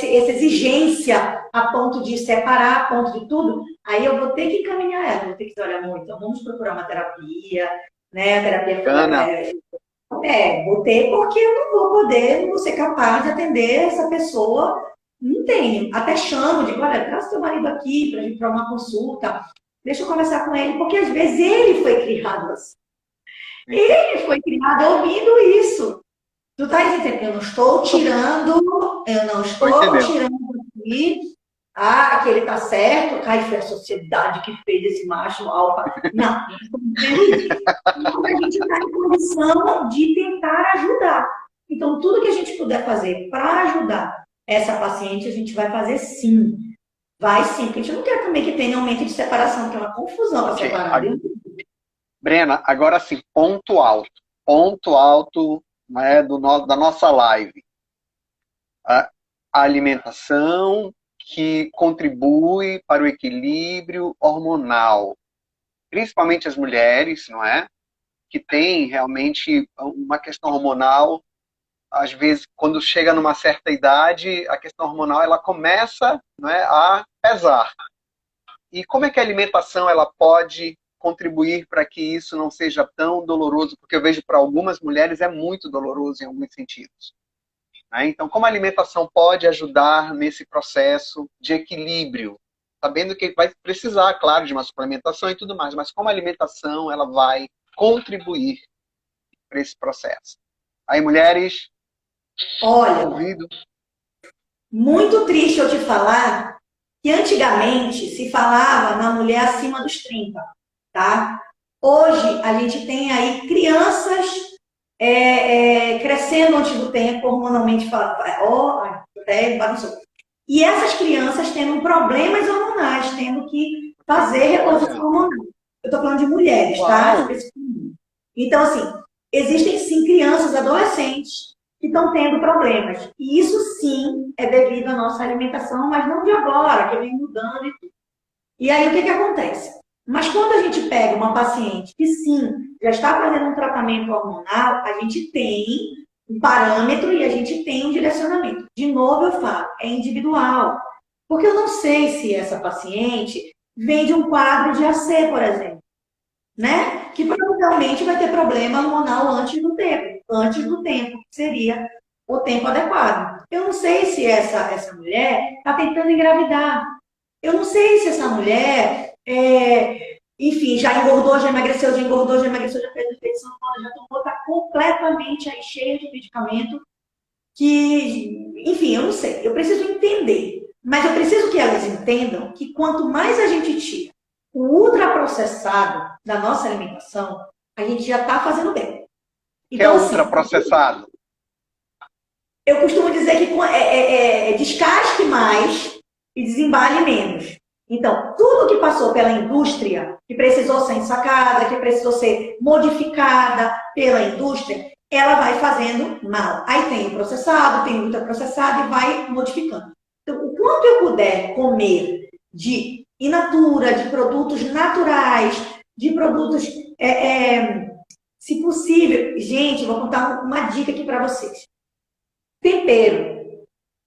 exigência a ponto de separar, a ponto de tudo, aí eu vou ter que encaminhar ela, vou ter que dizer, olha, amor, então vamos procurar uma terapia, né? A terapia vou ter, porque eu não vou ser capaz de atender essa pessoa. Não tenho. Até chamo, digo, olha, traz seu marido aqui para uma consulta, deixa eu conversar com ele, porque às vezes ele foi criado assim. Ele foi criado ouvindo isso. Tu tá entendendo? Eu não estou tirando aqui, que ele tá certo, foi a sociedade que fez esse macho alfa. Não, então, a gente está em condição de tentar ajudar. Então, tudo que a gente puder fazer para ajudar essa paciente, a gente vai fazer sim. Vai sim, porque a gente não quer também que tenha aumento de separação, que é uma confusão para separar. Brena, agora sim, ponto alto, né, da nossa live. A alimentação que contribui para o equilíbrio hormonal. Principalmente as mulheres, não é? Que têm realmente uma questão hormonal. Às vezes, quando chega numa certa idade, a questão hormonal ela começa, não é, a pesar. E como é que a alimentação ela pode contribuir para que isso não seja tão doloroso? Porque eu vejo para algumas mulheres é muito doloroso em alguns sentidos. Né? Então, como a alimentação pode ajudar nesse processo de equilíbrio? Sabendo que vai precisar, claro, de uma suplementação e tudo mais, mas como a alimentação ela vai contribuir para esse processo? Aí, mulheres, olha, ouvido. Muito triste eu te falar que antigamente se falava na mulher acima dos 30, tá? Hoje a gente tem aí crianças crescendo antes do tempo, hormonalmente falando. E essas crianças tendo problemas hormonais, tendo que fazer reposição hormonal. Eu estou falando de mulheres, tá? Especificamente. Então, assim, existem sim crianças, adolescentes que estão tendo problemas. E isso sim é devido à nossa alimentação, mas não de agora, que vem mudando e tudo. E aí o que acontece? Mas quando a gente pega uma paciente que sim, já está fazendo um tratamento hormonal, a gente tem um parâmetro e a gente tem um direcionamento. De novo eu falo, é individual. Porque eu não sei se essa paciente vem de um quadro de AC, por exemplo, né? Que provavelmente vai ter problema hormonal antes do tempo, que seria o tempo adequado. Eu não sei se essa mulher está tentando engravidar. Eu não sei se essa mulher, enfim, já engordou, já emagreceu, já fez efeito sanfona, já tomou, está completamente aí cheia de medicamento que, enfim, eu não sei. Eu preciso entender. Mas eu preciso que elas entendam que quanto mais a gente tira o ultraprocessado da nossa alimentação, a gente já está fazendo bem. Então, que é ultraprocessado? Eu costumo dizer que descasque mais e desembale menos. Então, tudo que passou pela indústria, que precisou ser ensacada, que precisou ser modificada pela indústria, ela vai fazendo mal. Aí tem o processado, tem o ultraprocessado e vai modificando. Então, o quanto eu puder comer de in natura, de produtos naturais, de produtos, se possível... Gente, vou contar uma dica aqui para vocês. Tempero.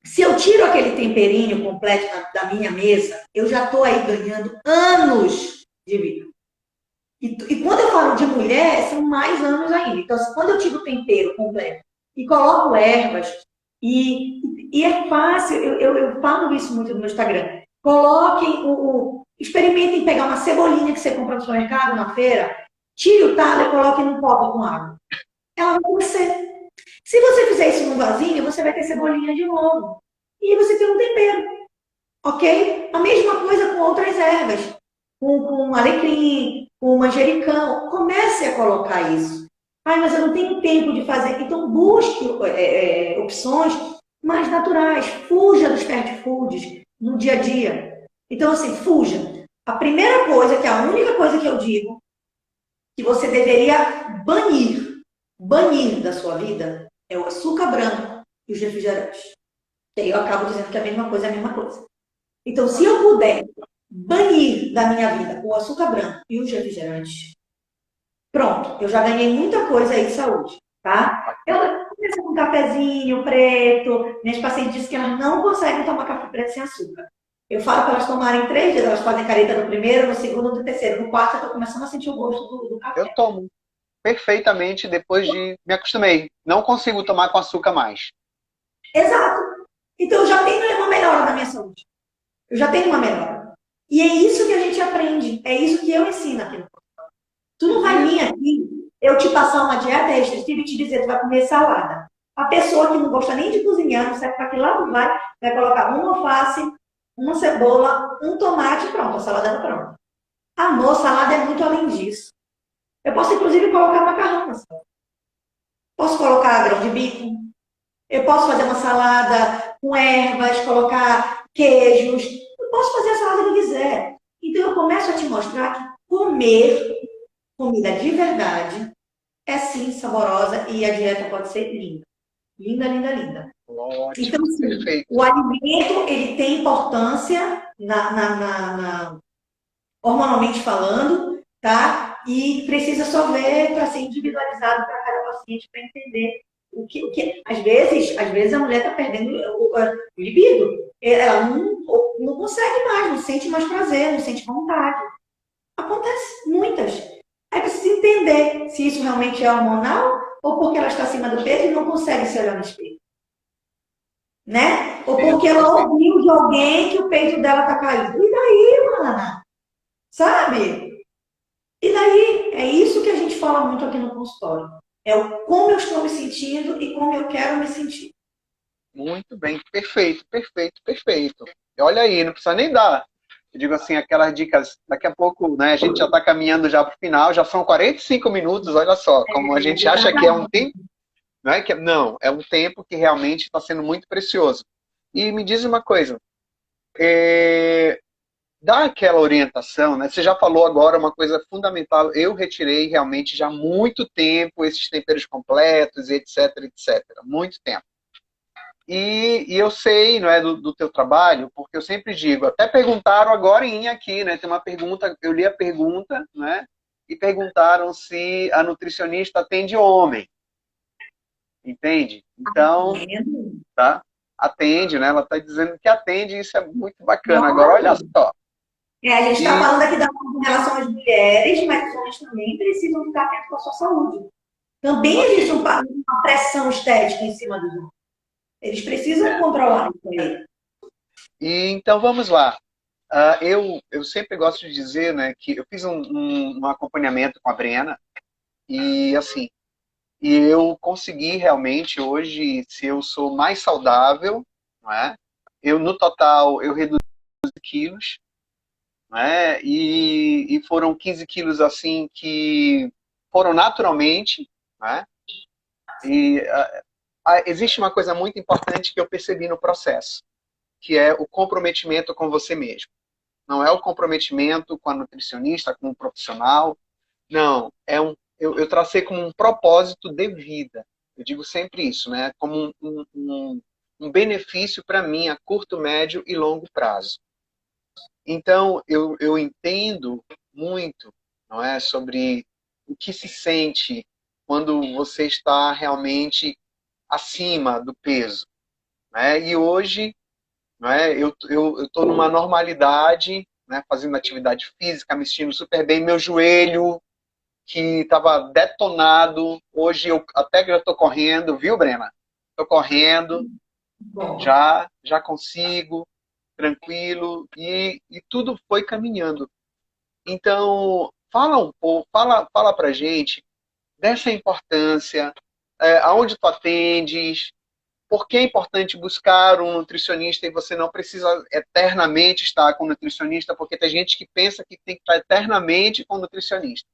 Se eu tiro aquele temperinho completo da minha mesa, eu já estou aí ganhando anos de vida. E quando eu falo de mulher, são mais anos ainda. Então, quando eu tiro o tempero completo e coloco ervas, e é fácil, eu falo isso muito no meu Instagram. Coloquem experimentem pegar uma cebolinha que você compra no supermercado, na feira, tire o talo e coloque num copo com água. Ela vai crescer. Se você fizer isso num vasinho, você vai ter cebolinha de novo. E você tem um tempero. Ok? A mesma coisa com outras ervas. Com alecrim, com manjericão. Comece a colocar isso. Ai, mas eu não tenho tempo de fazer. Então, busque opções mais naturais. Fuja dos fast foods no dia a dia. Então, assim, fuja. A primeira coisa, que é a única coisa que eu digo, que você deveria banir da sua vida, é o açúcar branco e os refrigerantes. E aí eu acabo dizendo que a mesma coisa é a mesma coisa. Então, se eu puder banir da minha vida o açúcar branco e os refrigerantes, pronto, eu já ganhei muita coisa aí de saúde, tá? Eu começo com um cafezinho preto, minhas pacientes dizem que elas não conseguem tomar café preto sem açúcar. Eu falo para elas tomarem 3 dias, elas fazem careta no primeiro, no segundo, no terceiro. No quarto, eu estou começando a sentir o gosto do café. Eu tomo perfeitamente depois de me acostumei. Não consigo tomar com açúcar mais. Exato. Então, eu já tenho uma melhora na minha saúde. Eu já tenho uma melhora. E é isso que a gente aprende. É isso que eu ensino aqui no portal. Tu não vai vir aqui, eu te passar uma dieta restritiva e te dizer que tu vai comer salada. A pessoa que não gosta nem de cozinhar, não sabe para que lado vai colocar uma alface, uma cebola, um tomate e pronto, a salada está pronta. Amor, salada é muito além disso. Eu posso, inclusive, colocar macarrão na salada. Posso colocar grão de bico. Eu posso fazer uma salada com ervas, colocar queijos. Eu posso fazer a salada que eu quiser. Então, eu começo a te mostrar que comer comida de verdade é sim saborosa e a dieta pode ser linda. Linda, linda, linda. Ótimo, então, sim, perfeito. O alimento ele tem importância hormonalmente falando, tá? E precisa só ver para ser individualizado para cada paciente para entender o que. Às vezes a mulher está perdendo o libido. Ela não consegue mais, não sente mais prazer, não sente vontade. Acontece muitas. Aí precisa entender se isso realmente é hormonal ou porque ela está acima do peso e não consegue se olhar no espelho. Né? Ou porque ela ouviu de alguém que o peito dela está caído. E daí, mana? Sabe? E daí, é isso que a gente fala muito aqui no consultório. É o como eu estou me sentindo e como eu quero me sentir. Muito bem, perfeito, perfeito, perfeito. Olha aí, não precisa nem dar, eu digo assim, aquelas dicas, daqui a pouco, né, a gente já está caminhando já para o final, já são 45 minutos, olha só, como a gente acha que é um tempo, não, é um tempo que realmente está sendo muito precioso. E me diz uma coisa, dá aquela orientação, né? Você já falou agora uma coisa fundamental. Eu retirei realmente já há muito tempo esses temperos completos, etc, etc. Muito tempo. E eu sei, não é, do teu trabalho, porque eu sempre digo, até perguntaram agora aqui, né? Tem uma pergunta, eu li a pergunta, né? E perguntaram se a nutricionista atende homem, entende? Então, tá? Atende, né? Ela está dizendo que atende, e isso é muito bacana. Agora, olha Lógico. só. A gente está E, falando aqui em relação às mulheres, mas os homens também precisam ficar atentos com a sua saúde. Também existe uma pressão estética em cima dos homens. Eles precisam controlar isso aí. e então vamos lá. Eu sempre gosto de dizer, né, que eu fiz um acompanhamento com a Brena e assim, e eu consegui realmente hoje, se eu sou mais saudável, não é? Eu no total eu reduzi quilos, não é? E foram 15 quilos assim que foram naturalmente, não é? E existe uma coisa muito importante que eu percebi no processo, que é o comprometimento com você mesmo. Não é o comprometimento com a nutricionista, com o profissional. Não, eu tracei como um propósito de vida. Eu digo sempre isso, né? Como um benefício para mim a curto, médio e longo prazo. Então, eu entendo muito, não é, sobre o que se sente quando você está realmente acima do peso, né? E hoje, não é, eu estou numa normalidade, né, fazendo atividade física, me sentindo super bem, meu joelho que estava detonado, hoje eu até que eu estou correndo, viu, Brena? Estou correndo, Bom, já consigo, tranquilo, e tudo foi caminhando. Então, fala um pouco, fala pra gente dessa importância, aonde tu atendes, por que é importante buscar um nutricionista e você não precisa eternamente estar com um nutricionista, porque tem gente que pensa que tem que estar eternamente com um nutricionista.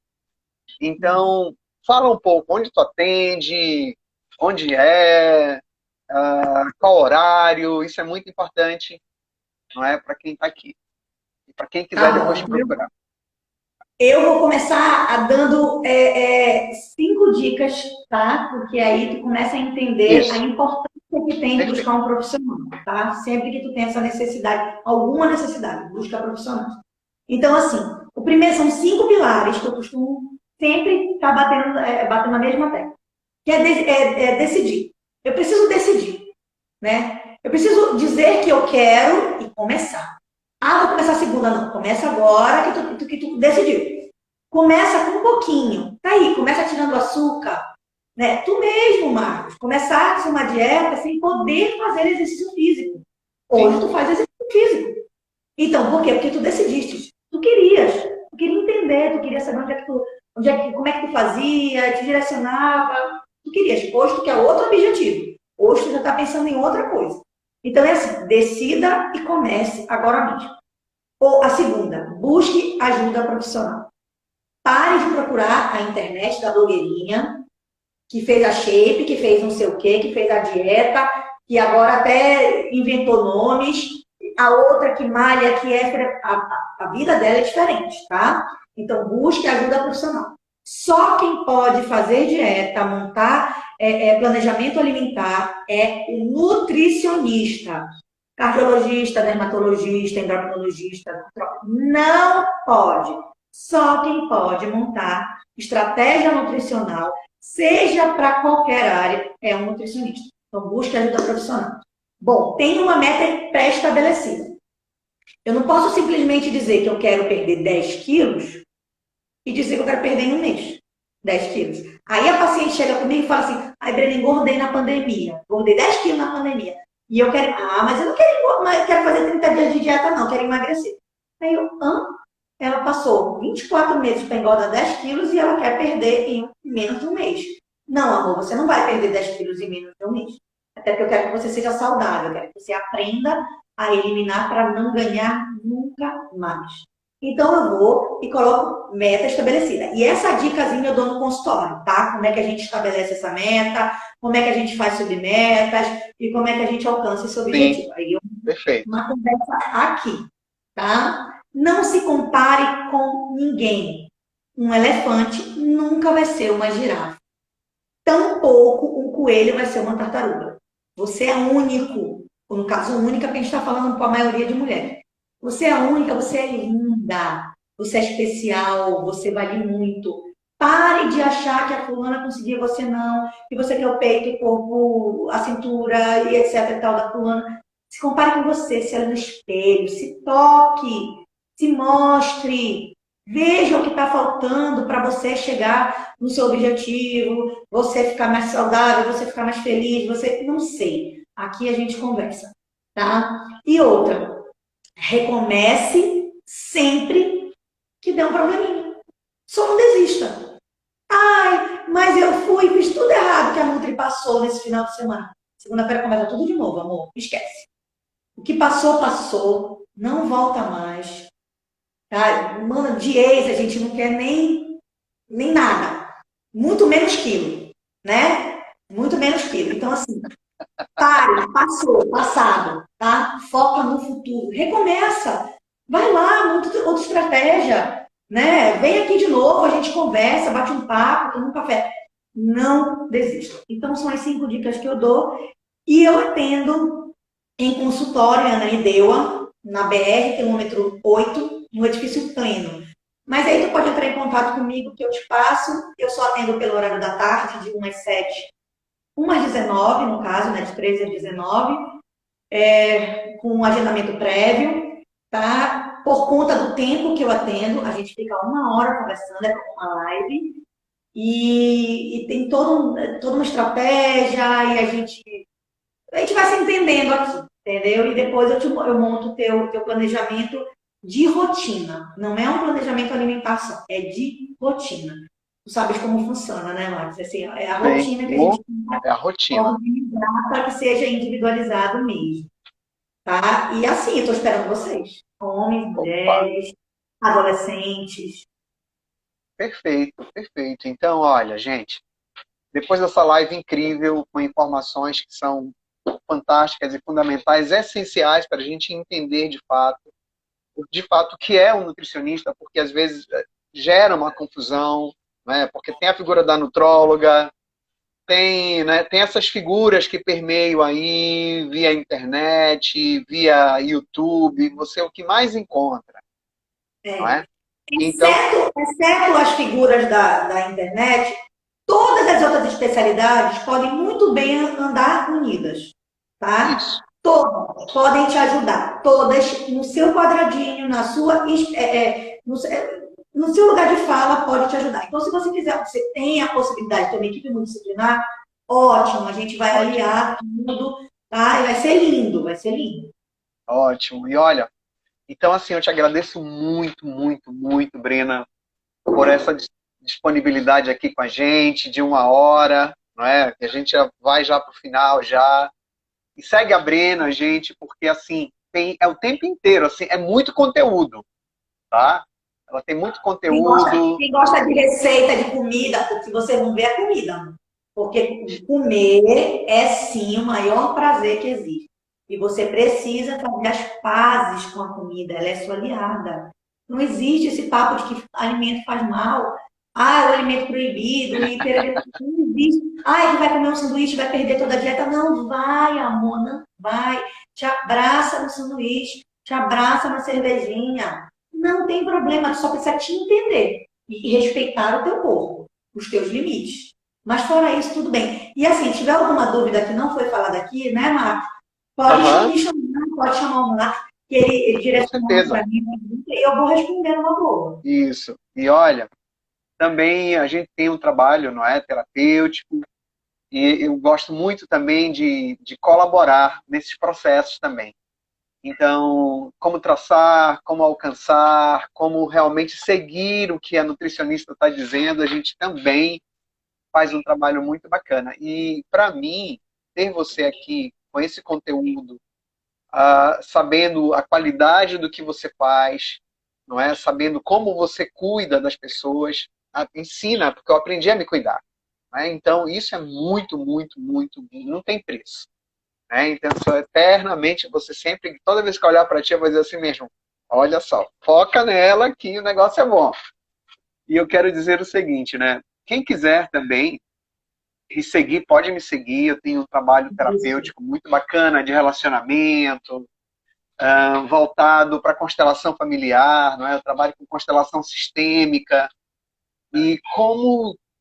Então, fala um pouco onde tu atende, onde é, qual horário, isso é muito importante, não é, para quem está aqui. E para quem quiser tá depois te bom. procurar. Eu vou começar dando 5 dicas, tá? Porque aí tu começa a entender a Isso, importância que tem de perfeito. buscar um profissional, tá? Sempre que tu tem essa necessidade, alguma necessidade, busca profissional. Então, assim, o primeiro são 5 pilares que eu costumo sempre estar batendo na mesma tecla. Que é decidir. Eu preciso decidir, né? Eu preciso dizer que eu quero e começar. Ah, vou começar a segunda, não. Começa agora que tu decidiu. Começa com um pouquinho. Tá aí, começa tirando açúcar. Né? Tu mesmo, Marcos, começar uma dieta sem poder fazer exercício físico. Sim, Hoje tu faz exercício físico. Então, por quê? Porque tu decidiste. Tu querias. Tu queria entender, tu queria saber como é que tu fazia, te direcionava. Tu querias. Hoje tu quer outro objetivo. Hoje tu já está pensando em outra coisa. Então é assim, decida e comece agora mesmo. Ou a segunda, busque ajuda profissional. Pare de procurar a internet da blogueirinha, que fez a shape, que fez não sei o quê, que fez a dieta, que agora até inventou nomes. A outra que malha, que a vida dela é diferente, tá? Então, busque ajuda profissional. Só quem pode fazer dieta, montar planejamento alimentar é o nutricionista. Cardiologista, dermatologista, endocrinologista, não pode. Só quem pode montar estratégia nutricional, seja para qualquer área, é um nutricionista. Então, busque ajuda profissional. Bom, tem uma meta pré-estabelecida. Eu não posso simplesmente dizer que eu quero perder 10 quilos e dizer que eu quero perder em um mês 10 quilos. Aí a paciente chega comigo e fala assim, ai, Brena, engordei na pandemia. Engordei 10 quilos na pandemia. E eu quero, mas eu não quero engordar, eu quero fazer 30 dias de dieta, não, eu quero emagrecer. Aí eu, ela passou 24 meses para engordar 10 quilos e ela quer perder em menos de um mês. Não, amor, você não vai perder 10 quilos em menos de um mês. Até porque eu quero que você seja saudável, eu quero que você aprenda a eliminar para não ganhar nunca mais. Então eu vou e coloco meta estabelecida. E essa dicasinha eu dou no consultório, tá? Como é que a gente estabelece essa meta, como é que a gente faz submetas e como é que a gente alcança esse sim, objetivo. Aí eu perfeito. uma conversa aqui, tá? Não se compare com ninguém. Um elefante nunca vai ser uma girafa. Tampouco um coelho vai ser uma tartaruga. Você é único. No caso, única, porque a gente está falando com a maioria de mulheres. Você é única, você é linda, você é especial, você vale muito. Pare de achar que a fulana conseguiu, você não, que você quer o peito, o corpo, a cintura e etc e tal da fulana. Se compare com você, se olhe no espelho, se toque, se mostre, veja o que está faltando para você chegar no seu objetivo, você ficar mais saudável, você ficar mais feliz, você não sei. Aqui a gente conversa, tá? E outra, recomece sempre que der um probleminha. Só não desista. Ai, mas eu fui, fiz tudo errado que a Nutri passou nesse final de semana. Segunda-feira começa tudo de novo, amor. Esquece. O que passou, passou. Não volta mais. Tá? Mano, de ex a gente não quer nem nada. Muito menos quilo, né? Muito menos quilo. Então, assim, pare, passou, passado, tá? Foca no futuro. Recomeça. Vai lá, monta outra estratégia, né? Vem aqui de novo, a gente conversa, bate um papo, toma um café. Não desista. Então, são as 5 dicas que eu dou. E eu atendo em consultório em Ananindeua, na BR, quilômetro 8, no edifício Pleno. Mas aí tu pode entrar em contato comigo que eu te passo. Eu só atendo pelo horário da tarde, de 1 às 7, 1 às 19, no caso, né, de 13 às 19, com um agendamento prévio, tá? Por conta do tempo que eu atendo, a gente fica 1 hora conversando, é como uma live, e tem toda uma estratégia, e a gente vai se entendendo aqui, entendeu? E depois eu monto o teu planejamento de rotina. Não é um planejamento alimentação, é de rotina. Tu sabes como funciona, né, Marcos? Assim, é a Bem, rotina que a gente é a rotina. organizar para que seja individualizado mesmo, tá? E assim, eu tô esperando vocês. Homens, Opa, mulheres, adolescentes. perfeito, perfeito. Então, olha, gente, depois dessa live incrível, com informações que são fantásticas e fundamentais, essenciais para a gente entender de fato, o que é um nutricionista, porque às vezes gera uma confusão, né? Porque tem a figura da nutróloga, tem, né, tem essas figuras que permeiam aí via internet, via YouTube, você é o que mais encontra, não É. é? Então, Exceto as figuras da internet, todas as outras especialidades podem muito bem andar unidas, tá? isso, Todas podem te ajudar, todas no seu quadradinho, no seu lugar de fala pode te ajudar. Então, se você quiser, você tem a possibilidade de ter uma equipe multidisciplinar, ótimo, a gente vai ótimo, aliar tudo, tá? E vai ser lindo, vai ser lindo. ótimo. E olha, então assim, eu te agradeço muito, muito, muito, Brena, por essa disponibilidade aqui com a gente, de 1 hora, não é? Que a gente já vai já para o final já. E segue a Brena, gente, porque assim, é o tempo inteiro, assim, é muito conteúdo, tá? Ela tem muito Quem gosta, conteúdo. quem gosta de receita, de comida, o que vocês vão ver é comida. Porque comer é sim o maior prazer que existe. E você precisa fazer as pazes com a comida, ela é sua aliada. Não existe esse papo de que alimento faz mal. Ah, o alimento proibido, não existe. Ah, ele vai comer um sanduíche, vai perder toda a dieta. Não vai, amor, não vai. Te abraça no sanduíche, te abraça na cervejinha. Não tem problema, tu só precisa te entender e respeitar o teu corpo, os teus limites. Mas fora isso, tudo bem. E assim, se tiver alguma dúvida que não foi falada aqui, né, Marcos? Pode Aham, me chamar, pode chamar o Marcos, que ele com direciona certeza. para mim e eu vou responder numa boa. Isso. E olha, também a gente tem um trabalho, não é, terapêutico, e eu gosto muito também de colaborar nesses processos também. Então, como traçar, como alcançar, como realmente seguir o que a nutricionista está dizendo, a gente também faz um trabalho muito bacana. E, para mim, ter você aqui com esse conteúdo, sabendo a qualidade do que você faz, não é? Sabendo como você cuida das pessoas, ensina, porque eu aprendi a me cuidar. Né? Então, isso é muito, muito, muito, não tem preço. Né? Então, eternamente, você sempre, toda vez que eu olhar para ti, eu vou dizer assim mesmo, Olha só, foca nela que o negócio é bom. E eu quero dizer o seguinte, né? Quem quiser também me seguir, pode me seguir. Eu tenho um trabalho Isso. terapêutico muito bacana de relacionamento, voltado para constelação familiar, não é? Eu trabalho com constelação sistêmica e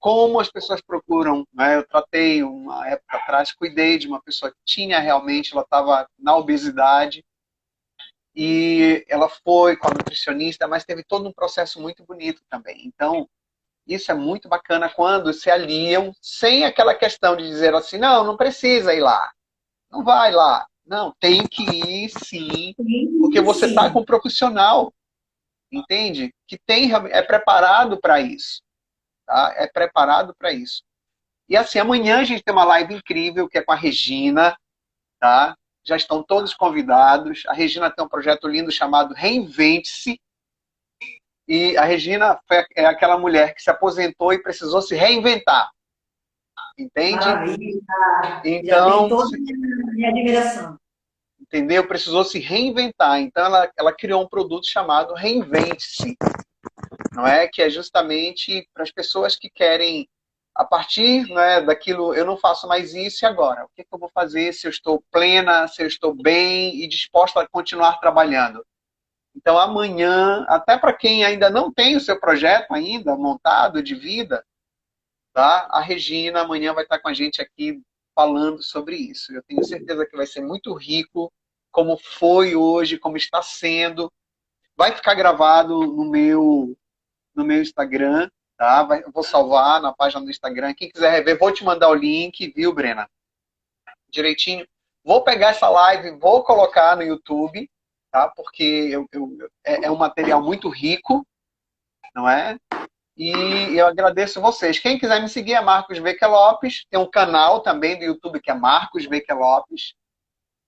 como as pessoas procuram, né? Eu tratei uma época atrás, cuidei de uma pessoa que tinha realmente, ela estava na obesidade e ela foi com a nutricionista, mas teve todo um processo muito bonito também. Então, isso é muito bacana quando se aliam sem aquela questão de dizer assim, não, não precisa ir lá, não vai lá. Não, tem que ir sim, porque Sim, você está com sim. um profissional, entende? Que é preparado para isso, tá? É preparado para isso. E assim, amanhã a gente tem uma live incrível que é com a Regina, tá? Já estão todos convidados. A Regina tem um projeto lindo chamado Reinvente-se. E a Regina é aquela mulher que se aposentou e precisou se reinventar, entende? Maravilha. Já tem Então, toda a minha admiração. entendeu? Precisou se reinventar. Então, ela criou um produto chamado Reinvente-se, não é? Que é justamente para as pessoas que querem, a partir, né, daquilo, eu não faço mais isso e agora? O que, que eu vou fazer se eu estou plena, se eu estou bem e disposta a continuar trabalhando? Então, amanhã, até para quem ainda não tem o seu projeto ainda montado de vida, tá? A Regina amanhã vai estar com a gente aqui falando sobre isso. Eu tenho certeza que vai ser muito rico, como foi hoje, como está sendo. Vai ficar gravado no meu Instagram, tá? Eu vou salvar na página do Instagram. Quem quiser rever, vou te mandar o link, viu, Brena? Direitinho. Vou pegar essa live, vou colocar no YouTube, tá? Porque é um material muito rico, não é? E eu agradeço vocês. Quem quiser me seguir é Marcos Veque Lopes. Tem um canal também do YouTube que é Marcos Veque Lopes.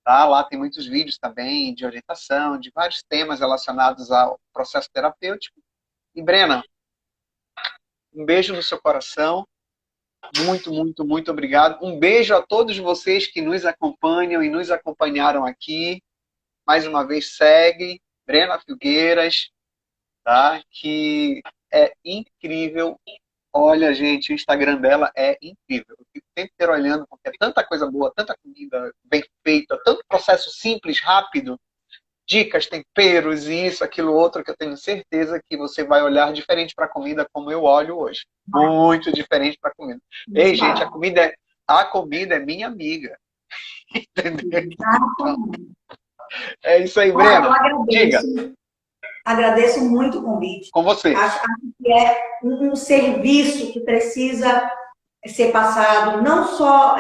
Tá? Lá tem muitos vídeos também de orientação, de vários temas relacionados ao processo terapêutico. E Brena, um beijo no seu coração. Muito, muito, muito obrigado. Um beijo a todos vocês que nos acompanham e nos acompanharam aqui. Mais uma vez, segue Brena Filgueiras, tá? Que é incrível. Olha, gente, o Instagram dela é incrível. Eu fico o tempo inteiro olhando, porque é tanta coisa boa, tanta comida bem feita, tanto processo simples, rápido, dicas, temperos e isso, aquilo, outro, que eu tenho certeza que você vai olhar diferente para a comida como eu olho hoje. Muito diferente para a comida. Ei, gente, a Vai. comida é minha amiga. Entendeu? Então, Exatamente. é isso aí, Olha, eu Brena. Diga, agradeço muito o convite. com você. Acho que é um serviço que precisa ser passado, não só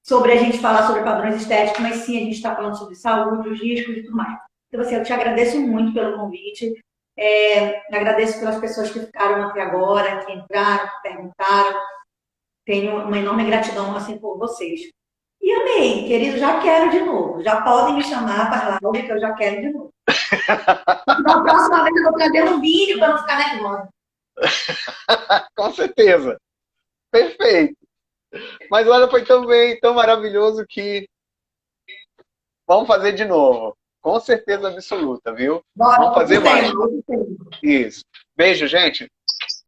sobre a gente falar sobre padrões estéticos, mas sim a gente está falando sobre saúde, os riscos e tudo mais. Então, assim, eu te agradeço muito pelo convite, agradeço pelas pessoas que ficaram até agora, que entraram, que perguntaram, tenho uma enorme gratidão, assim, por vocês. E amei, querido, já quero de novo, já podem me chamar para a live que eu já quero de novo. Então, a próxima vez eu vou trazer um vídeo para não ficar nervosa. Com certeza. Perfeito. Mas olha, foi tão bem, tão maravilhoso que vamos fazer de novo. Com certeza absoluta, viu? Bora, Vamos fazer outro tema, mais. outro tema. Isso. Beijo, gente.